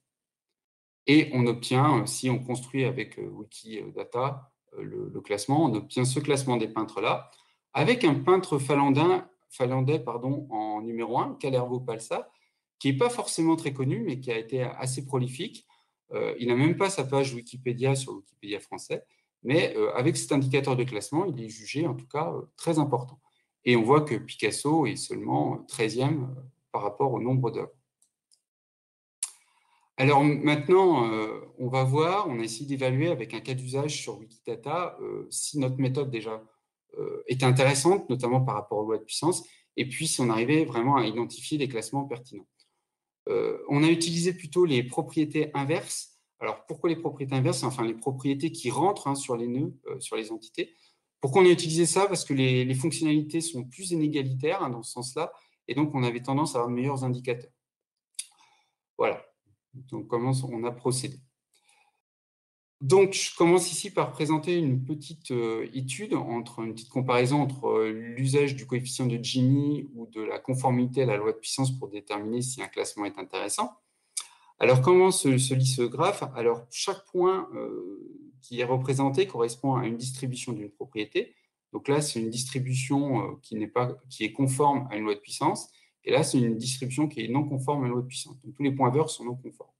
Et on obtient, si on construit avec Wikidata le classement, on obtient ce classement des peintres-là, avec un peintre finlandais en numéro 1, Kalervo Palsa, qui n'est pas forcément très connu, mais qui a été assez prolifique. Il n'a même pas sa page Wikipédia sur Wikipédia français, mais avec cet indicateur de classement, il est jugé en tout cas très important. Et on voit que Picasso est seulement 13e par rapport au nombre d'œuvres. Alors maintenant, on va voir, on a essayé d'évaluer avec un cas d'usage sur Wikidata si notre méthode déjà était intéressante, notamment par rapport aux lois de puissance, et puis si on arrivait vraiment à identifier des classements pertinents. On a utilisé plutôt les propriétés inverses. Alors pourquoi les propriétés inverses? Enfin, les propriétés qui rentrent sur les nœuds, sur les entités. Pourquoi on a utilisé ça? Parce que les fonctionnalités sont plus inégalitaires dans ce sens-là, et donc on avait tendance à avoir de meilleurs indicateurs. Voilà. Donc, comment on a procédé. Donc, je commence ici par présenter une petite étude, une petite comparaison entre l'usage du coefficient de Gini ou de la conformité à la loi de puissance pour déterminer si un classement est intéressant. Alors, comment se lit ce graphe? Alors, chaque point qui est représenté correspond à une distribution d'une propriété. Donc là, c'est une distribution qui est conforme à une loi de puissance. Et là, c'est une distribution qui est non conforme à une loi de puissance. Donc, tous les points verts sont non conformes.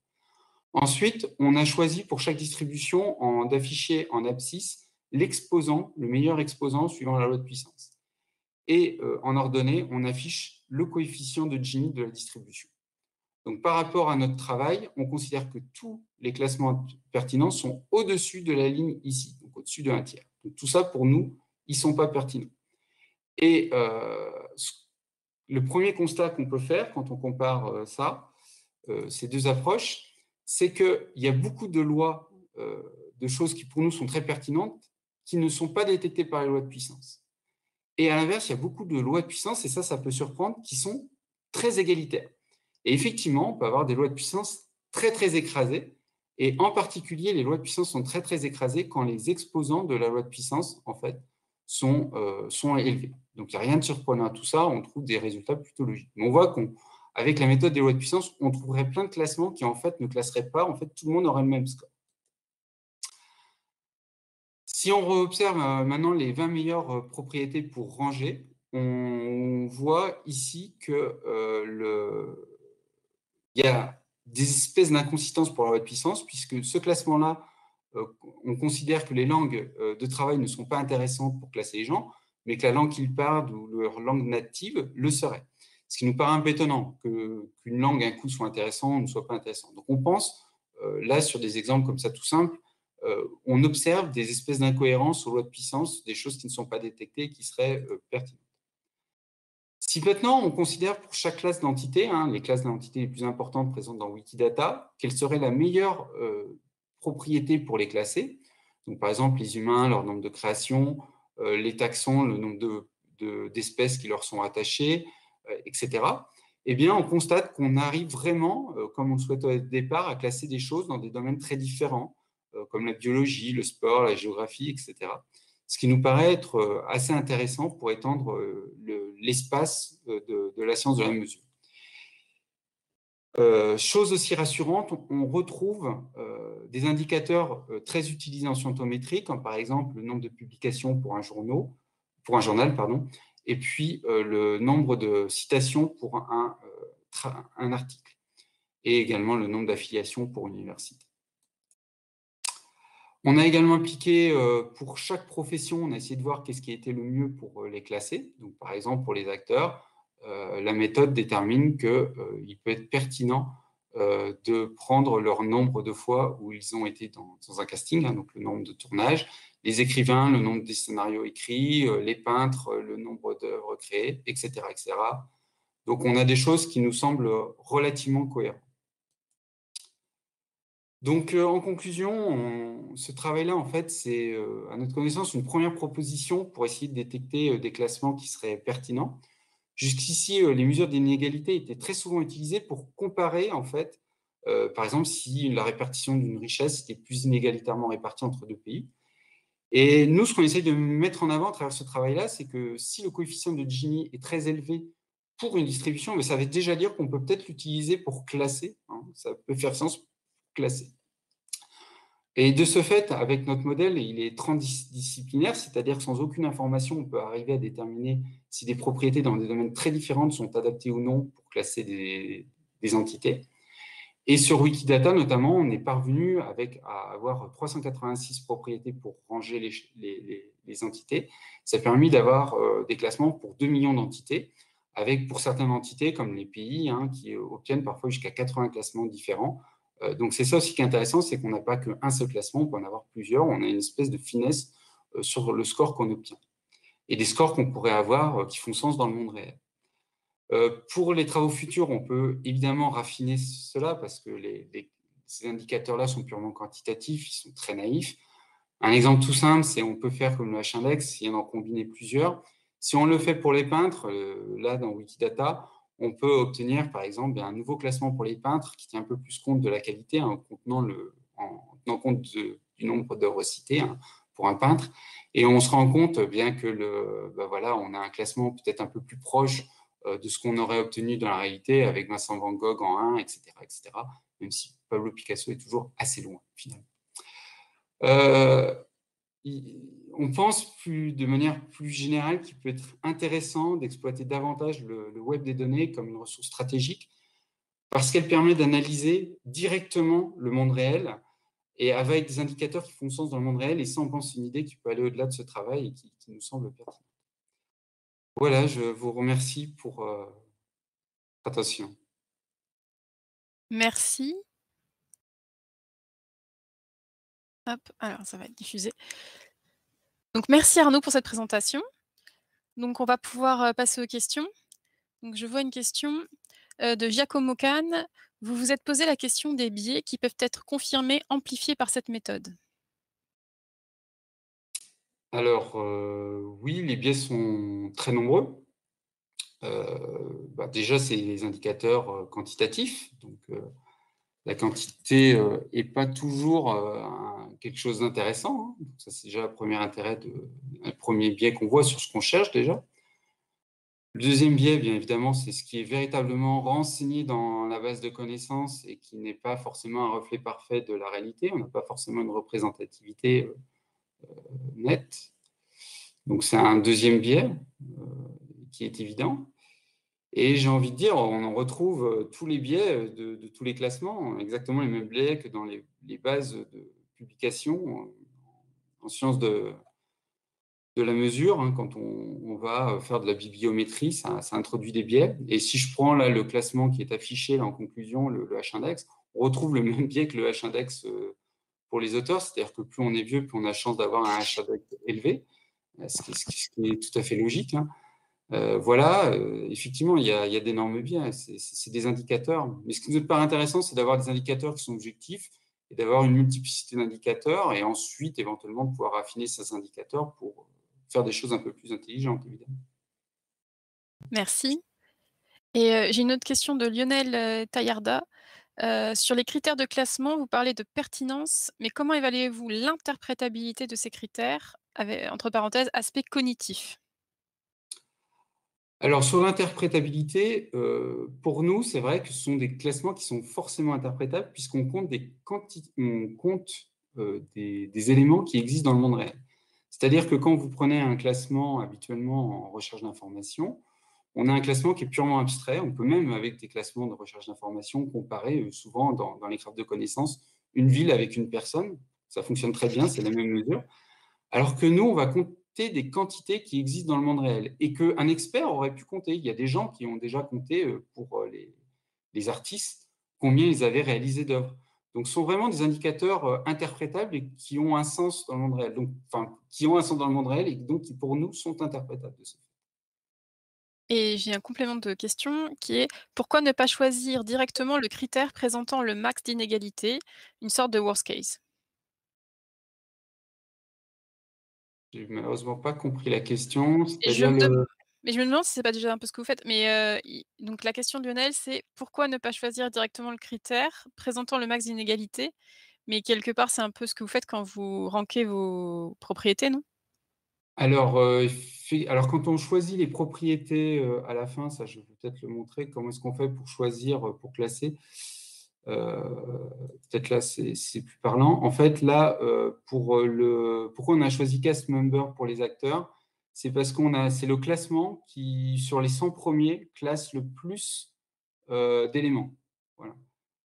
Ensuite, on a choisi pour chaque distribution d'afficher en abscisse l'exposant, le meilleur exposant suivant la loi de puissance. Et en ordonnée, on affiche le coefficient de Gini de la distribution. Donc, par rapport à notre travail, on considère que tous les classements pertinents sont au-dessus de la ligne ici, donc au-dessus de 1 tiers. Donc, tout ça, pour nous, ils ne sont pas pertinents. Et le premier constat qu'on peut faire quand on compare ces deux approches, c'est qu'il y a beaucoup de lois, de choses qui pour nous sont très pertinentes, qui ne sont pas détectées par les lois de puissance. Et à l'inverse, il y a beaucoup de lois de puissance, et ça peut surprendre, qui sont très égalitaires. Et effectivement, on peut avoir des lois de puissance très, très écrasées, et en particulier, les lois de puissance sont très, très écrasées quand les exposants de la loi de puissance, en fait, sont élevés. Donc, il n'y a rien de surprenant à tout ça, on trouve des résultats plutôt logiques. Mais on voit qu'avec la méthode des lois de puissance, on trouverait plein de classements qui, en fait, ne classeraient pas, en fait, tout le monde aurait le même score. Si on observe maintenant les 20 meilleures propriétés pour ranger, on voit ici qu'il y a des espèces d'inconsistances pour la loi de puissance, puisque ce classement-là, on considère que les langues de travail ne sont pas intéressantes pour classer les gens, mais que la langue qu'ils parlent ou leur langue native le serait. Ce qui nous paraît un peu étonnant, qu'une langue, un coup, soit intéressante ou ne soit pas intéressante. Donc, on pense, là, sur des exemples comme ça tout simples, on observe des espèces d'incohérences aux lois de puissance, des choses qui ne sont pas détectées et qui seraient pertinentes. Si maintenant, on considère pour chaque classe d'entité, les classes d'entité les plus importantes présentes dans Wikidata, quelle serait la meilleure propriété pour les classer. Donc, par exemple, les humains, leur nombre de créations, les taxons, le nombre d'espèces qui leur sont attachées, etc. Eh bien, on constate qu'on arrive vraiment, comme on le souhaitait au départ, à classer des choses dans des domaines très différents, comme la biologie, le sport, la géographie, etc. Ce qui nous paraît être assez intéressant pour étendre l'espace de la science de la mesure. Chose aussi rassurante, on retrouve des indicateurs très utilisés en scientométrie, comme par exemple le nombre de publications pour un journal, et puis le nombre de citations pour un article, et également le nombre d'affiliations pour une université. On a également appliqué, pour chaque profession, on a essayé de voir qu'est-ce qui était le mieux pour les classer. Donc, par exemple, pour les acteurs, la méthode détermine qu'il peut être pertinent de prendre leur nombre de fois où ils ont été dans un casting, hein, donc le nombre de tournages, les écrivains, le nombre des scénarios écrits, les peintres, le nombre d'œuvres créées, etc., etc. Donc, on a des choses qui nous semblent relativement cohérentes. Donc, en conclusion, ce travail-là, en fait, c'est, à notre connaissance, une première proposition pour essayer de détecter des classements qui seraient pertinents. Jusqu'ici, les mesures d'inégalité étaient très souvent utilisées pour comparer, en fait, par exemple, si la répartition d'une richesse était plus inégalitairement répartie entre deux pays. Et nous, ce qu'on essaie de mettre en avant à travers ce travail-là, c'est que si le coefficient de Gini est très élevé pour une distribution, mais ça veut déjà dire qu'on peut peut-être l'utiliser pour classer, hein, ça peut faire sens pour classer. Et de ce fait, avec notre modèle, il est transdisciplinaire, c'est-à-dire que sans aucune information, on peut arriver à déterminer si des propriétés dans des domaines très différents sont adaptées ou non pour classer des entités. Et sur Wikidata, notamment, on est parvenu à avoir 386 propriétés pour ranger les entités. Ça a permis d'avoir des classements pour 2 millions d'entités, avec pour certaines entités, comme les pays, hein, qui obtiennent parfois jusqu'à 80 classements différents. Donc c'est ça aussi qui est intéressant, c'est qu'on n'a pas qu'un seul classement, on peut en avoir plusieurs, on a une espèce de finesse sur le score qu'on obtient. Et des scores qu'on pourrait avoir qui font sens dans le monde réel. Pour les travaux futurs, on peut évidemment raffiner cela parce que ces indicateurs-là sont purement quantitatifs, ils sont très naïfs. Un exemple tout simple, c'est on peut faire comme le H-index, et en combiner plusieurs. Si on le fait pour les peintres, là dans Wikidata, on peut obtenir par exemple un nouveau classement pour les peintres qui tient un peu plus compte de la qualité, hein, en tenant compte du nombre d'œuvres citées, hein, pour un peintre. Et on se rend compte bien que voilà, on a un classement peut-être un peu plus proche de ce qu'on aurait obtenu dans la réalité avec Vincent Van Gogh en 1, etc., etc., même si Pablo Picasso est toujours assez loin, finalement. On pense de manière plus générale qu'il peut être intéressant d'exploiter davantage le web des données comme une ressource stratégique parce qu'elle permet d'analyser directement le monde réel et avec des indicateurs qui font sens dans le monde réel. Et ça, on pense une idée qui peut aller au-delà de ce travail et qui nous semble pertinente. Voilà, je vous remercie pour votre attention. Merci. Hop, alors ça va être diffusé. Donc merci Arnaud pour cette présentation. Donc on va pouvoir passer aux questions. Donc je vois une question de Giacomo Can. Vous vous êtes posé la question des biais qui peuvent être confirmés, amplifiés par cette méthode. Alors oui, les biais sont très nombreux. Déjà, c'est les indicateurs quantitatifs. Donc, la quantité n'est pas toujours quelque chose d'intéressant. Hein. Ça, c'est déjà le premier biais qu'on voit sur ce qu'on cherche déjà. Le deuxième biais, bien évidemment, c'est ce qui est véritablement renseigné dans la base de connaissances et qui n'est pas forcément un reflet parfait de la réalité. On n'a pas forcément une représentativité nette. Donc, c'est un deuxième biais qui est évident. Et j'ai envie de dire, on en retrouve tous les biais de tous les classements, exactement les mêmes biais que dans les bases de publication en sciences de la mesure. Hein, quand on va faire de la bibliométrie, ça introduit des biais. Et si je prends là le classement qui est affiché là, en conclusion, le H-index, on retrouve le même biais que le H-index pour les auteurs, c'est-à-dire que plus on est vieux, plus on a chance d'avoir un H-index élevé, ce qui est tout à fait logique. Hein. Voilà, effectivement, il y a d'énormes biais, c'est des indicateurs. Mais ce qui nous paraît intéressant, c'est d'avoir des indicateurs qui sont objectifs et d'avoir une multiplicité d'indicateurs et ensuite, éventuellement, de pouvoir affiner ces indicateurs pour faire des choses un peu plus intelligentes, évidemment. Merci. Et j'ai une autre question de Lionel Taillarda. Sur les critères de classement, vous parlez de pertinence, mais comment évaluez-vous l'interprétabilité de ces critères, avec, entre parenthèses, aspect cognitif? Alors, sur l'interprétabilité, pour nous, c'est vrai que ce sont des classements qui sont forcément interprétables puisqu'on compte des éléments qui existent dans le monde réel. C'est-à-dire que quand vous prenez un classement habituellement en recherche d'information, on a un classement qui est purement abstrait. On peut même, avec des classements de recherche d'information, comparer souvent dans les graphes de connaissances une ville avec une personne. Ça fonctionne très bien, c'est la même mesure. Alors que nous, on va compter des quantités qui existent dans le monde réel et qu'un expert aurait pu compter. Il y a des gens qui ont déjà compté pour les artistes combien ils avaient réalisé d'œuvres. Donc, ce sont vraiment des indicateurs interprétables et qui ont un sens dans le monde réel. Donc, enfin, qui ont un sens dans le monde réel et donc qui, pour nous, sont interprétables de ce fait. Et j'ai un complément de question qui est: pourquoi ne pas choisir directement le critère présentant le max d'inégalité, une sorte de worst case? J'ai malheureusement pas compris la question. Et je C'est-à-dire me dem le... mais je me demande si c'est pas déjà un peu ce que vous faites, mais i donc la question de Lionel, c'est: pourquoi ne pas choisir directement le critère présentant le max d'inégalité? Mais quelque part, c'est un peu ce que vous faites quand vous rankez vos propriétés, non? Alors, alors, quand on choisit les propriétés à la fin, ça, je vais peut-être le montrer, comment est-ce qu'on fait pour choisir, pour classer. Euh, Peut-être là, c'est plus parlant. En fait, là, pourquoi on a choisi cast member pour les acteurs, c'est parce c'est le classement qui, sur les 100 premiers, classe le plus d'éléments. Voilà.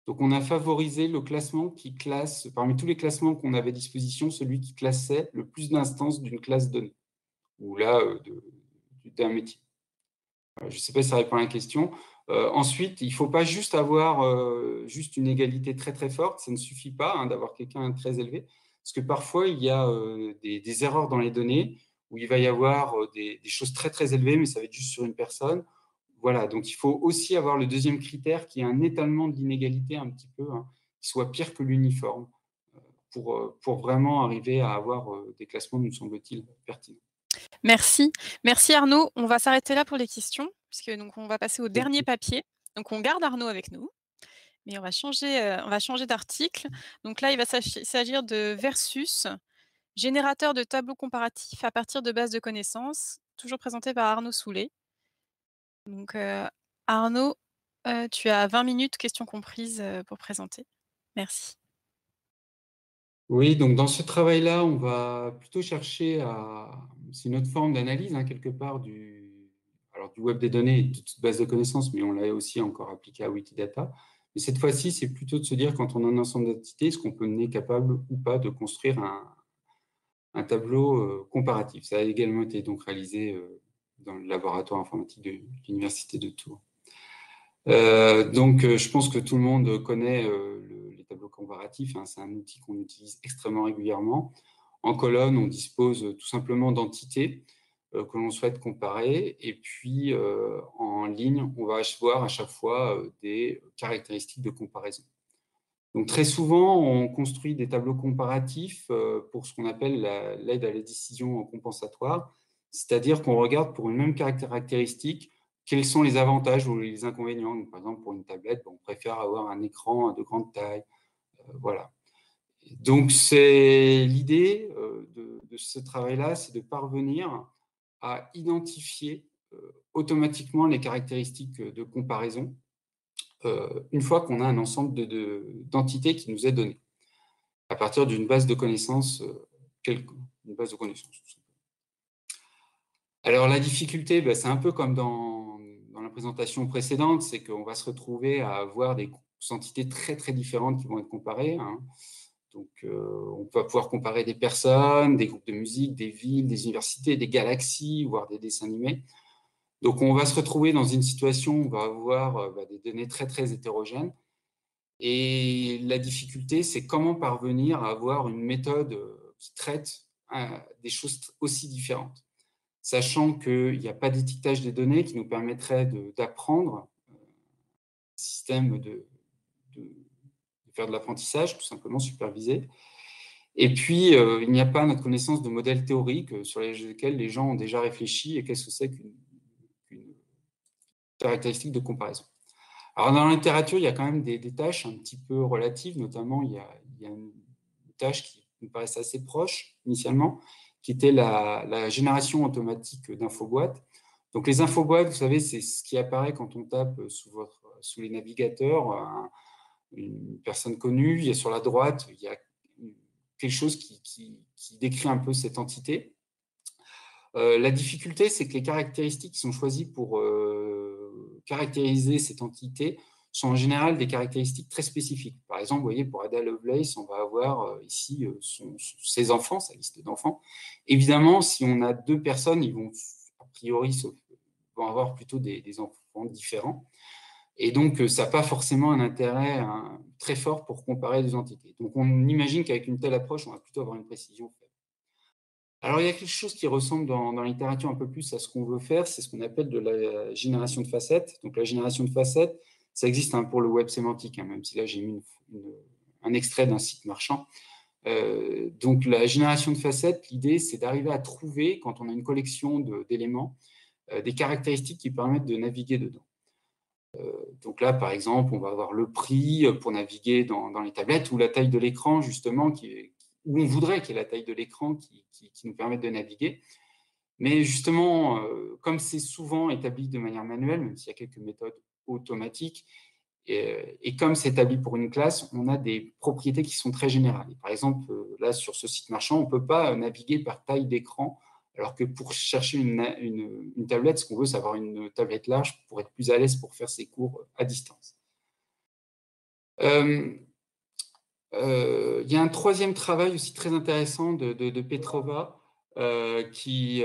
Donc, on a favorisé le classement qui classe, parmi tous les classements qu'on avait à disposition, celui qui classait le plus d'instances d'une classe donnée, ou là, d'un métier. Je ne sais pas si ça répond à la question. Ensuite, il ne faut pas juste avoir juste une égalité très très forte, ça ne suffit pas d'avoir quelqu'un de très élevé, parce que parfois il y a des erreurs dans les données, où il va y avoir des choses très très élevées, mais ça va être juste sur une personne. Voilà, donc il faut aussi avoir le deuxième critère, qui est un étalement de l'inégalité un petit peu, qui soit pire que l'uniforme, pour vraiment arriver à avoir des classements, nous semble-t-il, pertinents. Merci. Merci Arnaud. On va s'arrêter là pour les questions, puisque donc on va passer au dernier papier. Donc on garde Arnaud avec nous, mais on va changer d'article. Donc là, il va s'agir de Versus, générateur de tableaux comparatifs à partir de bases de connaissances, toujours présenté par Arnaud Soulet. Donc Arnaud, tu as 20 minutes, questions comprises, pour présenter. Merci. Oui, donc dans ce travail-là, on va plutôt chercher c'est une autre forme d'analyse, quelque part, alors du web des données et de toute base de connaissances, mais on l'a aussi encore appliqué à Wikidata. Mais cette fois-ci, c'est plutôt de se dire, quand on a un ensemble d'entités, est-ce qu'on est capable ou pas de construire un tableau comparatif. Ça a également été donc réalisé dans le laboratoire informatique de l'Université de Tours. Donc, je pense que tout le monde connaît les tableaux comparatifs. C'est un outil qu'on utilise extrêmement régulièrement. En colonne, on dispose tout simplement d'entités que l'on souhaite comparer. Et puis, en ligne, on va voir à chaque fois des caractéristiques de comparaison. Donc, très souvent, on construit des tableaux comparatifs pour ce qu'on appelle l'aide à la décision compensatoire, c'est-à-dire qu'on regarde pour une même caractéristique quels sont les avantages ou les inconvénients. Donc, par exemple, pour une tablette, on préfère avoir un écran de grande taille. Voilà. Donc, c'est l'idée de ce travail-là, c'est de parvenir à identifier automatiquement les caractéristiques de comparaison une fois qu'on a un ensemble d'entités qui nous est donné, à partir d'une base de connaissances une base de connaissances. Alors, la difficulté, c'est un peu comme dans la présentation précédente, c'est qu'on va se retrouver à avoir des entités très, très différentes qui vont être comparées. Donc, on va pouvoir comparer des personnes, des groupes de musique, des villes, des universités, des galaxies, voire des dessins animés. Donc, on va se retrouver dans une situation où on va avoir des données très, très hétérogènes. Et la difficulté, c'est comment parvenir à avoir une méthode qui traite des choses aussi différentes, sachant qu'il n'y a pas d'étiquetage des données qui nous permettrait d'apprendre un système de faire de l'apprentissage, tout simplement supervisé. Et puis, il n'y a pas, à notre connaissance, de modèles théoriques sur lesquels les gens ont déjà réfléchi et qu'est-ce que c'est qu'une caractéristique de comparaison. Alors, dans la littérature, il y a quand même des tâches un petit peu relatives, notamment il y a une tâche qui me paraissait assez proche initialement, qui était la génération automatique d'infoboîtes. Donc, les infoboîtes, vous savez, c'est ce qui apparaît quand on tape sous les navigateurs une personne connue. Il y a sur la droite, il y a quelque chose qui décrit un peu cette entité. La difficulté, c'est que les caractéristiques qui sont choisies pour caractériser cette entité sont en général des caractéristiques très spécifiques. Par exemple, vous voyez, pour Ada Lovelace, on va avoir ici ses enfants, sa liste d'enfants. Évidemment, si on a deux personnes, ils vont, a priori, vont avoir plutôt des enfants différents. Et donc, ça n'a pas forcément un intérêt très fort pour comparer deux entités. Donc, on imagine qu'avec une telle approche, on va plutôt avoir une précision faible. Alors, il y a quelque chose qui ressemble dans la littérature un peu plus à ce qu'on veut faire, c'est ce qu'on appelle de la génération de facettes. Donc, la génération de facettes, ça existe pour le web sémantique, même si là, j'ai mis un extrait d'un site marchand. Donc, la génération de facettes, l'idée, c'est d'arriver à trouver, quand on a une collection d'éléments, des caractéristiques qui permettent de naviguer dedans. Donc là, par exemple, on va avoir le prix pour naviguer dans les tablettes ou la taille de l'écran, justement, où on voudrait qu'il y ait la taille de l'écran qui nous permette de naviguer. Mais justement, comme c'est souvent établi de manière manuelle, même s'il y a quelques méthodes automatiques, et comme c'est établi pour une classe, on a des propriétés qui sont très générales. Par exemple, là, sur ce site marchand, on ne peut pas naviguer par taille d'écran, alors que pour chercher une tablette, ce qu'on veut, c'est avoir une tablette large pour être plus à l'aise pour faire ses cours à distance. Il y a un troisième travail aussi très intéressant de Petrova qui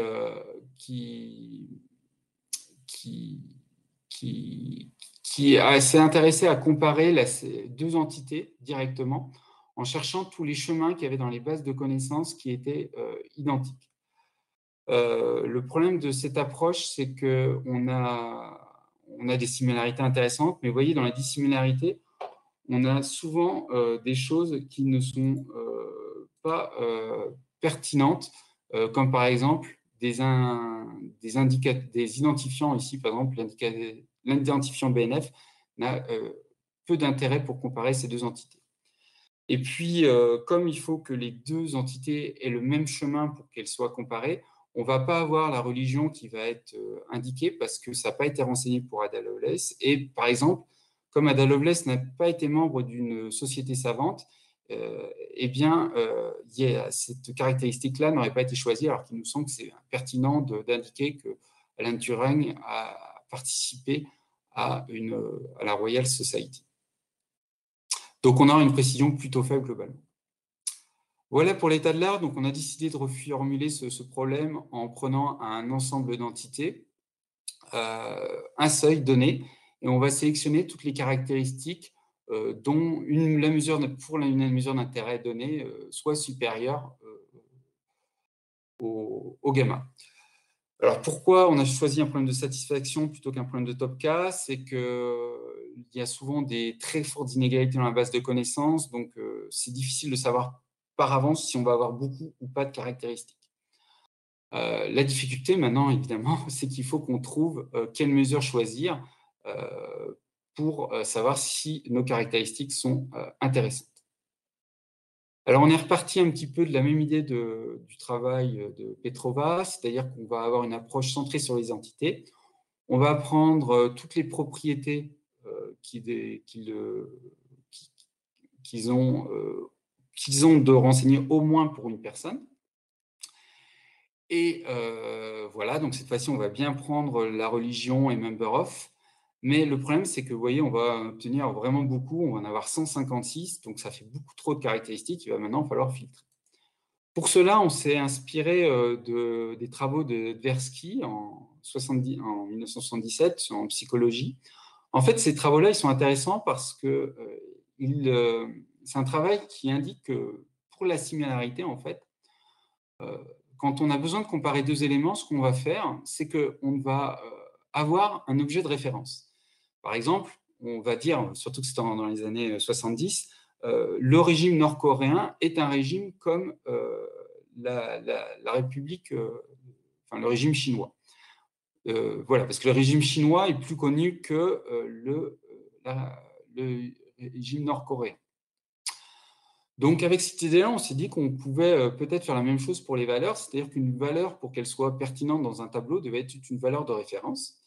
s'est intéressé à comparer ces deux entités directement en cherchant tous les chemins qu'il y avait dans les bases de connaissances qui étaient identiques. Le problème de cette approche, c'est qu'on a des similarités intéressantes, mais vous voyez, dans la dissimilarité, on a souvent des choses qui ne sont pas pertinentes, comme par exemple des identifiants ici, par exemple, l'identifiant BNF n'a peu d'intérêt pour comparer ces deux entités. Et puis, comme il faut que les deux entités aient le même chemin pour qu'elles soient comparées, on ne va pas avoir la religion qui va être indiquée parce que ça n'a pas été renseigné pour Ada Lovelace. Et par exemple, comme Ada Lovelace n'a pas été membre d'une société savante, eh bien, cette caractéristique-là n'aurait pas été choisie, alors qu'il nous semble que c'est pertinent d'indiquer que Alan Turing a participé à la Royal Society. Donc, on aura une précision plutôt faible globalement. Voilà pour l'état de l'art. Donc, on a décidé de reformuler ce problème en prenant un ensemble d'entités, un seuil donné, et on va sélectionner toutes les caractéristiques dont la mesure d'intérêt donnée soit supérieure au gamma. Alors, pourquoi on a choisi un problème de satisfaction plutôt qu'un problème de top K? C'est qu'il y a souvent des très fortes inégalités dans la base de connaissances, donc c'est difficile de savoir par avance si on va avoir beaucoup ou pas de caractéristiques. La difficulté maintenant, évidemment, c'est qu'il faut qu'on trouve quelle mesure choisir pour savoir si nos caractéristiques sont intéressantes. Alors, on est reparti un petit peu de la même idée du travail de Petrova, c'est-à-dire qu'on va avoir une approche centrée sur les entités. On va prendre toutes les propriétés qu'ils ont de renseigner au moins pour une personne. Et voilà, donc cette fois-ci, on va bien prendre la religion et member of. Mais le problème, c'est que, vous voyez, on va obtenir vraiment beaucoup. On va en avoir 156, donc ça fait beaucoup trop de caractéristiques. Il va maintenant falloir filtrer. Pour cela, on s'est inspiré des travaux de Tversky en 1977 en psychologie. En fait, ces travaux-là, ils sont intéressants parce que c'est un travail qui indique que pour la similarité, en fait, quand on a besoin de comparer deux éléments, ce qu'on va faire, c'est qu'on va avoir un objet de référence. Par exemple, on va dire, surtout que c'est dans les années 70, le régime nord-coréen est un régime comme la République, le régime chinois. Voilà, parce que le régime chinois est plus connu que le régime nord-coréen. Donc, avec cette idée-là, on s'est dit qu'on pouvait peut-être faire la même chose pour les valeurs, c'est-à-dire qu'une valeur, pour qu'elle soit pertinente dans un tableau, devait être une valeur de référence.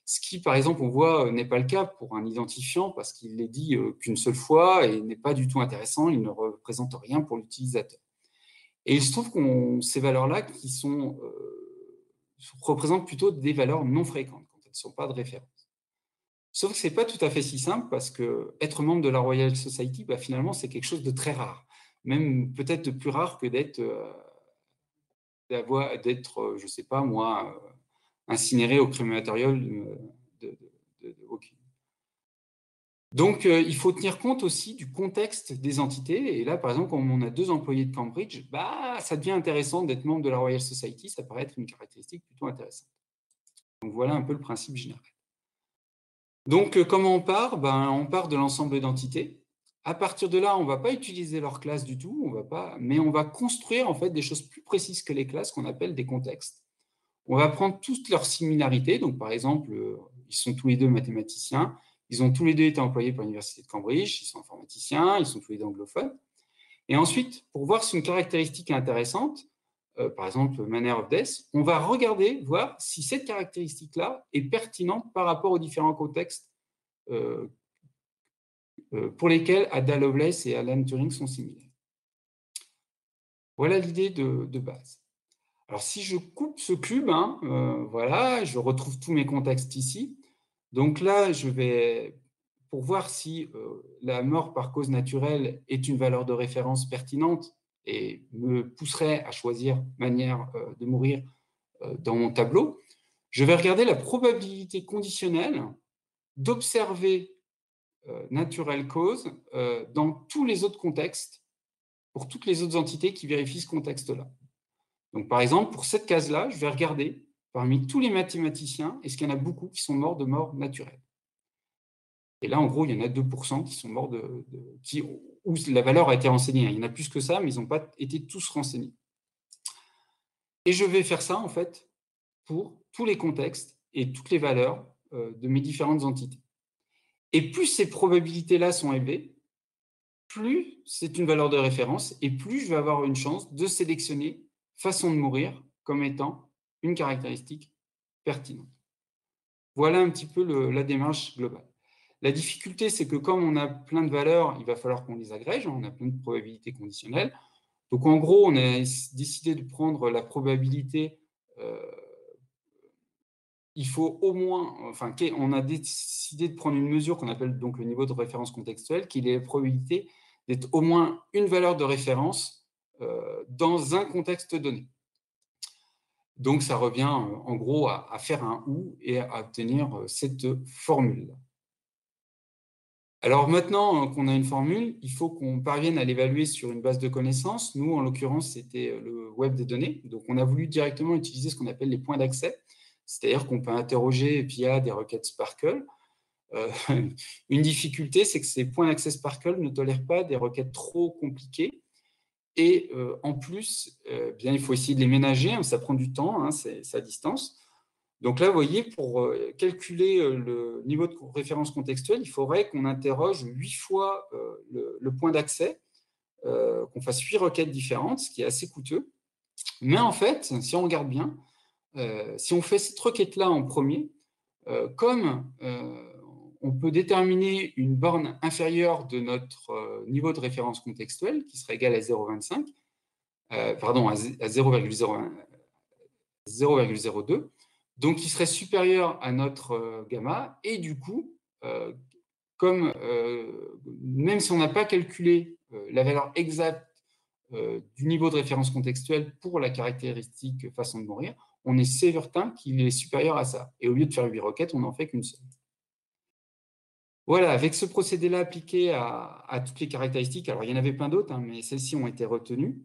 Ce qui, par exemple, on voit n'est pas le cas pour un identifiant parce qu'il n'est dit qu'une seule fois et n'est pas du tout intéressant, il ne représente rien pour l'utilisateur. Et il se trouve que ces valeurs-là qui représentent plutôt des valeurs non fréquentes quand elles ne sont pas de référence. Sauf que ce n'est pas tout à fait si simple parce que être membre de la Royal Society, bah, finalement, c'est quelque chose de très rare. Même peut-être de plus rare que d'être, je ne sais pas moi, incinéré au crématorium de Hawking. Donc, il faut tenir compte aussi du contexte des entités. Et là, par exemple, quand on a 2 employés de Cambridge, bah, ça devient intéressant d'être membre de la Royal Society. Ça paraît être une caractéristique plutôt intéressante. Donc, voilà un peu le principe général. Donc, comment on part? Ben, on part de l'ensemble d'entités. À partir de là, on ne va pas utiliser leur classe du tout, mais on va construire en fait des choses plus précises que les classes qu'on appelle des contextes. On va prendre toutes leurs similarités. Donc, par exemple, ils sont tous les deux mathématiciens. Ils ont tous les deux été employés par l'Université de Cambridge. Ils sont informaticiens. Ils sont tous les deux anglophones. Et ensuite, pour voir si une caractéristique est intéressante, par exemple, manner of death, on va regarder, voir si cette caractéristique-là est pertinente par rapport aux différents contextes pour lesquels Ada Lovelace et Alan Turing sont similaires. Voilà l'idée de base. Alors, si je coupe ce cube, voilà, je retrouve tous mes contextes ici. Donc là, je vais, pour voir si la mort par cause naturelle est une valeur de référence pertinente et me pousserait à choisir manière de mourir dans mon tableau, je vais regarder la probabilité conditionnelle d'observer natural cause dans tous les autres contextes, pour toutes les autres entités qui vérifient ce contexte-là. Donc, par exemple, pour cette case-là, je vais regarder parmi tous les mathématiciens, est-ce qu'il y en a beaucoup qui sont morts de mort naturelle? Et là, en gros, il y en a 2% qui sont morts où la valeur a été renseignée. Il y en a plus que ça, mais ils n'ont pas été tous renseignés. Et je vais faire ça, en fait, pour tous les contextes et toutes les valeurs de mes différentes entités. Et plus ces probabilités-là sont élevées, plus c'est une valeur de référence et plus je vais avoir une chance de sélectionner façon de mourir comme étant une caractéristique pertinente. Voilà un petit peu la démarche globale. La difficulté, c'est que comme on a plein de valeurs, il va falloir qu'on les agrège, on a plein de probabilités conditionnelles. Donc en gros, on a décidé de prendre la probabilité, il faut au moins, enfin, on a décidé de prendre une mesure qu'on appelle donc le niveau de référence contextuelle, qui est la probabilité d'être au moins une valeur de référence dans un contexte donné. Donc, ça revient en gros à faire un OU et à obtenir cette formule. Alors maintenant qu'on a une formule, il faut qu'on parvienne à l'évaluer sur une base de connaissances. Nous, en l'occurrence, c'était le web des données. Donc, on a voulu directement utiliser ce qu'on appelle les points d'accès, c'est-à-dire qu'on peut interroger via des requêtes Sparkle. Une difficulté, c'est que ces points d'accès Sparkle ne tolèrent pas des requêtes trop compliquées. Et en plus, bien, il faut essayer de les ménager, hein, ça prend du temps, c'est à distance. Donc là, vous voyez, pour calculer le niveau de référence contextuelle, il faudrait qu'on interroge 8 fois le point d'accès, qu'on fasse 8 requêtes différentes, ce qui est assez coûteux. Mais en fait, si on regarde bien, si on fait cette requête-là en premier, comme on peut déterminer une borne inférieure de notre niveau de référence contextuelle, qui serait égal à 0,25, pardon, à 0,02, donc qui serait supérieur à notre gamma, et du coup, comme même si on n'a pas calculé la valeur exacte du niveau de référence contextuelle pour la caractéristique façon de mourir, on est certain qu'il est supérieur à ça. Et au lieu de faire 8 requêtes, on n'en fait qu'une seule. Voilà, avec ce procédé-là appliqué à toutes les caractéristiques, alors il y en avait plein d'autres, mais celles-ci ont été retenues.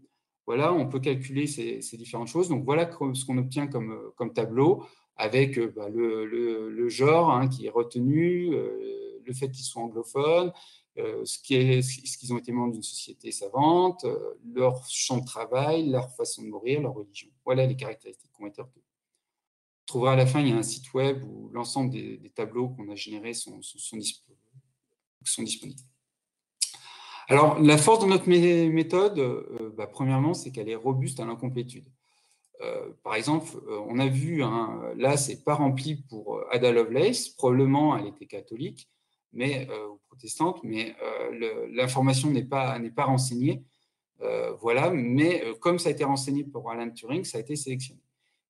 Voilà, on peut calculer ces différentes choses. Donc voilà ce qu'on obtient comme tableau, avec le genre qui est retenu, le fait qu'ils soient anglophones, ce qu'ils ont été membres d'une société savante, leur champ de travail, leur façon de mourir, leur religion. Voilà les caractéristiques qui ont été retenues. On trouvera à la fin, il y a un site web où l'ensemble des tableaux qu'on a générés sont disponibles. Alors, la force de notre méthode, premièrement, c'est qu'elle est robuste à l'incomplétude. Par exemple, on a vu, là, c'est pas rempli pour Ada Lovelace, probablement elle était catholique, ou protestante, mais l'information n'est pas renseignée. Voilà, mais comme ça a été renseigné pour Alan Turing, ça a été sélectionné.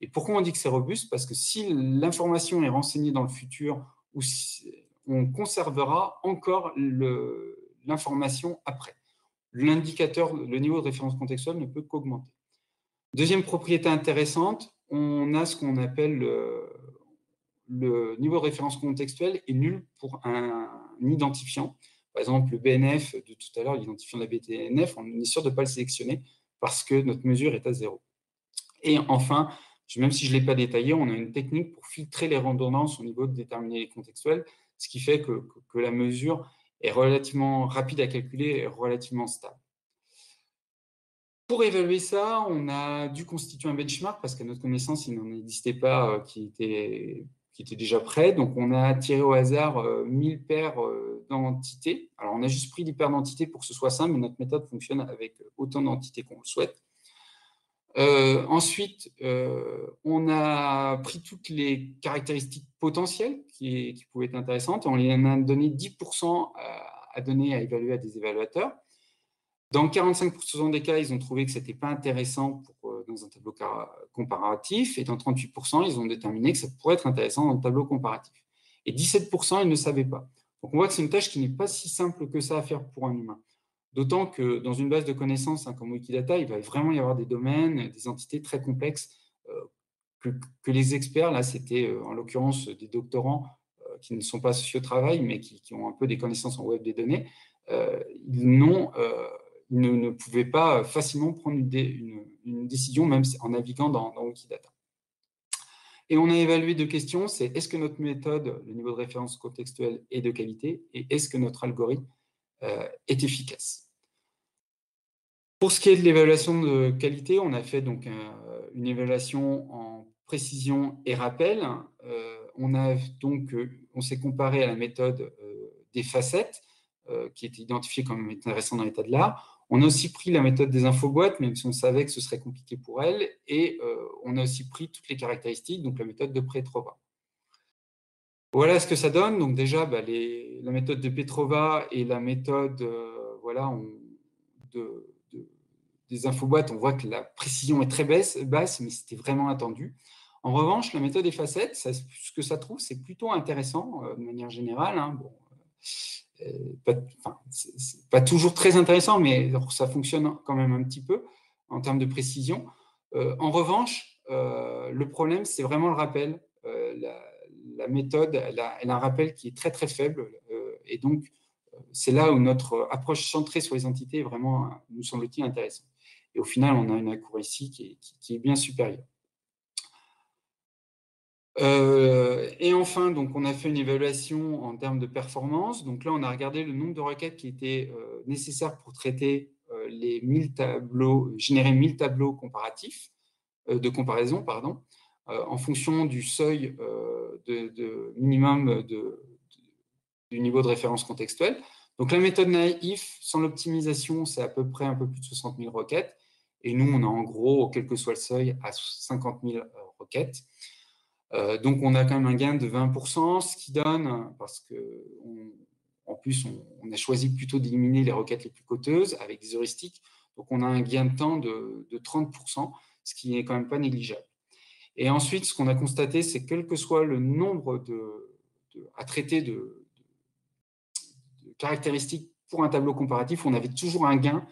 Et pourquoi on dit que c'est robuste? Parce que si l'information est renseignée dans le futur, ou si on conservera encore l'information après. L'indicateur, le niveau de référence contextuelle ne peut qu'augmenter. Deuxième propriété intéressante, on a ce qu'on appelle le niveau de référence contextuelle est nul pour un identifiant. Par exemple, le BNF de tout à l'heure, l'identifiant de la BTNF, on est sûr de ne pas le sélectionner parce que notre mesure est à 0. Et enfin, même si je ne l'ai pas détaillé, on a une technique pour filtrer les redondances au niveau de déterminer les contextuels, ce qui fait que la mesure est relativement rapide à calculer et relativement stable. Pour évaluer ça, on a dû constituer un benchmark parce qu'à notre connaissance, il n'en existait pas qui était déjà prêt. Donc, on a tiré au hasard 1000 paires d'entités. Alors, on a juste pris des paires d'entités pour que ce soit simple, mais notre méthode fonctionne avec autant d'entités qu'on le souhaite. Ensuite, on a pris toutes les caractéristiques potentielles qui pouvaient être intéressantes et on les a donné 10% à donner à évaluer à des évaluateurs. Dans 45% des cas, ils ont trouvé que ce n'était pas intéressant dans un tableau comparatif et dans 38%, ils ont déterminé que ça pourrait être intéressant dans le tableau comparatif. Et 17%, ils ne savaient pas. Donc, on voit que c'est une tâche qui n'est pas si simple que ça à faire pour un humain. D'autant que dans une base de connaissances comme Wikidata, il va vraiment y avoir des domaines, des entités très complexes que les experts, là, c'était en l'occurrence des doctorants qui ne sont pas associés au travail, mais qui ont un peu des connaissances en web des données, ils ne pouvaient pas facilement prendre une décision, même en naviguant dans Wikidata. Et on a évalué deux questions, c'est est-ce que notre méthode, le niveau de référence contextuelle, est de qualité, et est-ce que notre algorithme est efficace. Pour ce qui est de l'évaluation de qualité, on a fait donc une évaluation en précision et rappel. On s'est comparé à la méthode des facettes, qui était identifiée comme intéressante dans l'état de l'art. On a aussi pris la méthode des infoboîtes, même si on savait que ce serait compliqué pour elle, et on a aussi pris toutes les caractéristiques, donc la méthode de Petrova. Voilà ce que ça donne. Donc déjà, la méthode de Petrova et la méthode des infoboîtes, on voit que la précision est très basse, mais c'était vraiment attendu. En revanche, la méthode des facettes, ce que ça trouve, c'est plutôt intéressant de manière générale. Hein. Bon, c'est pas toujours très intéressant, mais ça fonctionne quand même un petit peu en termes de précision. En revanche, le problème, c'est vraiment le rappel. La méthode, elle a un rappel qui est très très faible, et donc c'est là où notre approche centrée sur les entités est vraiment, nous semble-t-il, intéressante. Et au final, on a une accuracy qui est bien supérieure. Et enfin, donc, on a fait une évaluation en termes de performance. Donc là, on a regardé le nombre de requêtes qui étaient nécessaires pour traiter les 1000 tableaux, générer 1000 tableaux comparatifs, de comparaison, pardon, en fonction du seuil de minimum du niveau de référence contextuelle. Donc la méthode naïf, sans l'optimisation, c'est à peu près un peu plus de 60 000 requêtes. Et nous, on a en gros, quel que soit le seuil, à 50 000 requêtes. Donc, on a quand même un gain de 20%, ce qui donne, parce qu'en plus, on a choisi plutôt d'éliminer les requêtes les plus coûteuses avec des heuristiques. Donc, on a un gain de temps de 30%, ce qui n'est quand même pas négligeable. Et ensuite, ce qu'on a constaté, c'est que quel que soit le nombre à traiter de caractéristiques pour un tableau comparatif, on avait toujours un gain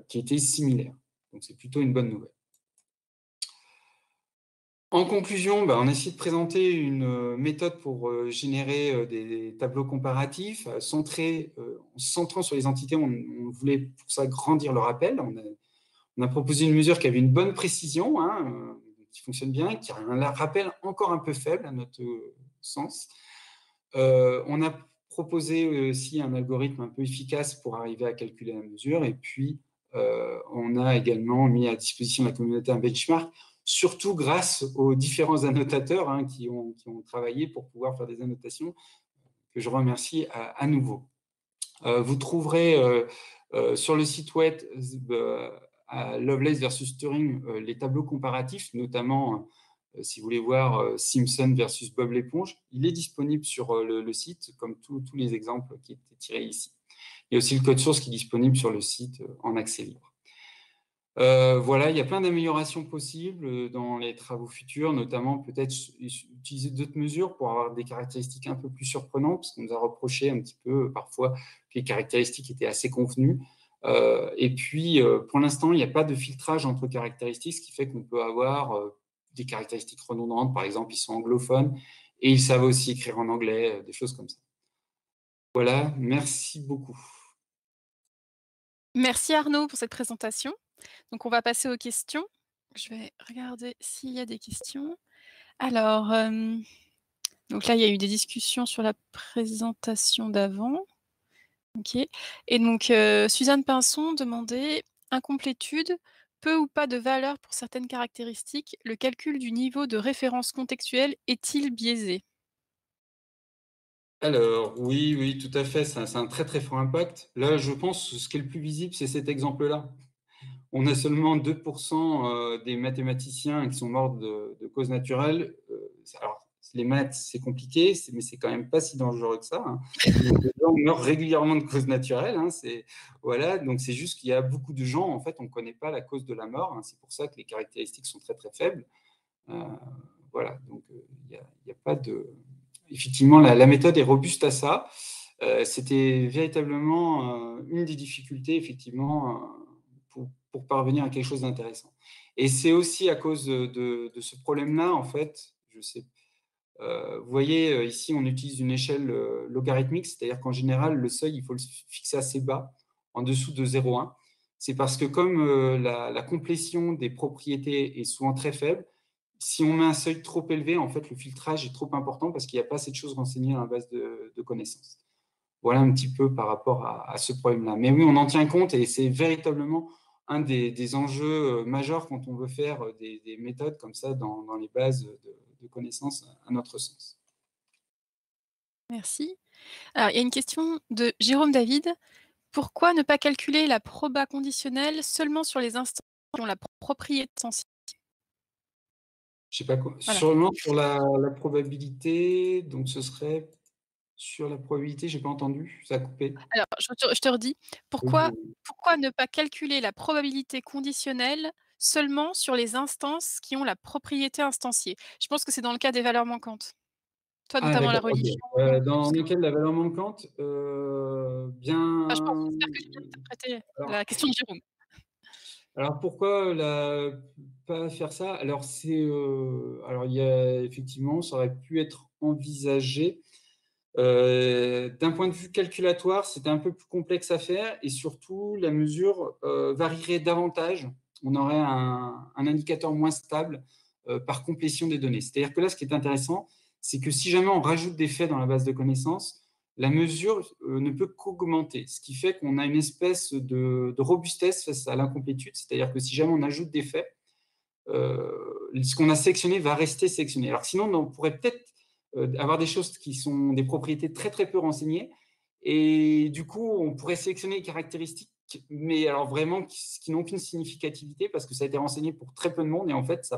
qui était similaire. Donc, c'est plutôt une bonne nouvelle. En conclusion, on a essayé de présenter une méthode pour générer des tableaux comparatifs, en se centrant sur les entités. On voulait pour ça grandir le rappel. On a proposé une mesure qui avait une bonne précision, qui fonctionne bien, qui a un rappel encore un peu faible à notre sens. On a proposé aussi un algorithme un peu efficace pour arriver à calculer la mesure. Et puis, on a également mis à disposition de la communauté un benchmark, surtout grâce aux différents annotateurs qui ont travaillé pour pouvoir faire des annotations, que je remercie à nouveau. Vous trouverez sur le site web Lovelace versus Turing les tableaux comparatifs, notamment si vous voulez voir Simpson versus Bob l'éponge. Il est disponible sur le site, comme tous les exemples qui étaient tirés ici. Il y a aussi le code source qui est disponible sur le site en accès libre. Voilà, il y a plein d'améliorations possibles dans les travaux futurs, notamment peut-être utiliser d'autres mesures pour avoir des caractéristiques un peu plus surprenantes, parce qu'on nous a reproché un petit peu parfois que les caractéristiques étaient assez convenues. Et puis, pour l'instant, il n'y a pas de filtrage entre caractéristiques, ce qui fait qu'on peut avoir des caractéristiques redondantes. Par exemple, ils sont anglophones et ils savent aussi écrire en anglais, des choses comme ça. Voilà, merci beaucoup. Merci Arnaud pour cette présentation. Donc, on va passer aux questions. Je vais regarder s'il y a des questions. Alors, donc là, il y a eu des discussions sur la présentation d'avant. OK. Et donc, Suzanne Pinson demandait: incomplétude, peu ou pas de valeur pour certaines caractéristiques, le calcul du niveau de référence contextuelle est-il biaisé? Alors, oui, oui, tout à fait, ça a un très, très fort impact. Là, je pense, ce qui est le plus visible, c'est cet exemple-là. On a seulement 2 des mathématiciens qui sont morts de causes naturelles. Alors, les maths, c'est compliqué, mais c'est quand même pas si dangereux que ça, hein. Donc, les gens meurent régulièrement de causes naturelles, hein, voilà, donc c'est juste qu'il y a beaucoup de gens, en fait, on ne connaît pas la cause de la mort, hein. C'est pour ça que les caractéristiques sont très, très faibles. Voilà, donc il y a pas de... Effectivement, la méthode est robuste à ça. C'était véritablement une des difficultés, effectivement, pour parvenir à quelque chose d'intéressant. Et c'est aussi à cause de ce problème-là, en fait, je sais, vous voyez, ici, on utilise une échelle logarithmique, c'est-à-dire qu'en général, le seuil, il faut le fixer assez bas, en dessous de 0,1. C'est parce que comme la complétion des propriétés est souvent très faible, si on met un seuil trop élevé, en fait, le filtrage est trop important parce qu'il n'y a pas assez de choses renseignées dans la base de connaissances. Voilà un petit peu par rapport à ce problème-là. Mais oui, on en tient compte et c'est véritablement un des enjeux majeurs quand on veut faire des méthodes comme ça dans les bases de connaissances, à notre sens. Merci. Alors, il y a une question de Jérôme David. Pourquoi ne pas calculer la proba conditionnelle seulement sur les instances qui ont la propriété sensible? Je sais pas quoi. Voilà. Sûrement sur la probabilité, donc ce serait sur la probabilité, j'ai pas entendu, ça a coupé. Alors, je te redis, pourquoi Oui. pourquoi ne pas calculer la probabilité conditionnelle seulement sur les instances qui ont la propriété instanciée? Je pense que c'est dans le cas des valeurs manquantes. Toi, Ah notamment la d'accord, OK. religion, tout Dans ça. lequel la valeur manquante, Enfin, je pense, bien, j'espère que j'ai bien interprété alors la question de Jérôme. Alors pourquoi pas faire ça? Alors alors il y a effectivement, ça aurait pu être envisagé. D'un point de vue calculatoire, c'était un peu plus complexe à faire et surtout la mesure varierait davantage. On aurait un indicateur moins stable par complétion des données. C'est-à-dire que là, ce qui est intéressant, c'est que si jamais on rajoute des faits dans la base de connaissances, la mesure ne peut qu'augmenter, ce qui fait qu'on a une espèce de robustesse face à l'incomplétude. C'est-à-dire que si jamais on ajoute des faits, ce qu'on a sélectionné va rester sélectionné. Alors sinon, on pourrait peut-être avoir des choses qui sont des propriétés très très peu renseignées, et du coup, on pourrait sélectionner les caractéristiques, mais alors vraiment qui n'ont aucune significativité parce que ça a été renseigné pour très peu de monde, et en fait,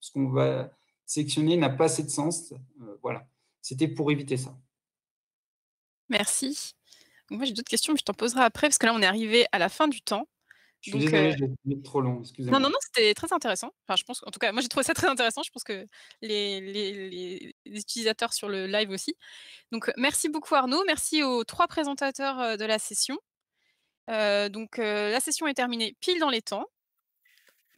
ce qu'on va sélectionner n'a pas assez de sens. Voilà, c'était pour éviter ça. Merci. Donc moi, j'ai d'autres questions, mais je t'en poserai après parce que là, on est arrivé à la fin du temps. Je suis Donc, désolé, je l'ai trouvé trop long, non, non, excusez-moi. non, c'était très intéressant. Enfin, je pense en tout cas, moi, j'ai trouvé ça très intéressant. Je pense que les utilisateurs sur le live aussi. Donc, merci beaucoup Arnaud. Merci aux 3 présentateurs, de la session. Donc, la session est terminée pile dans les temps.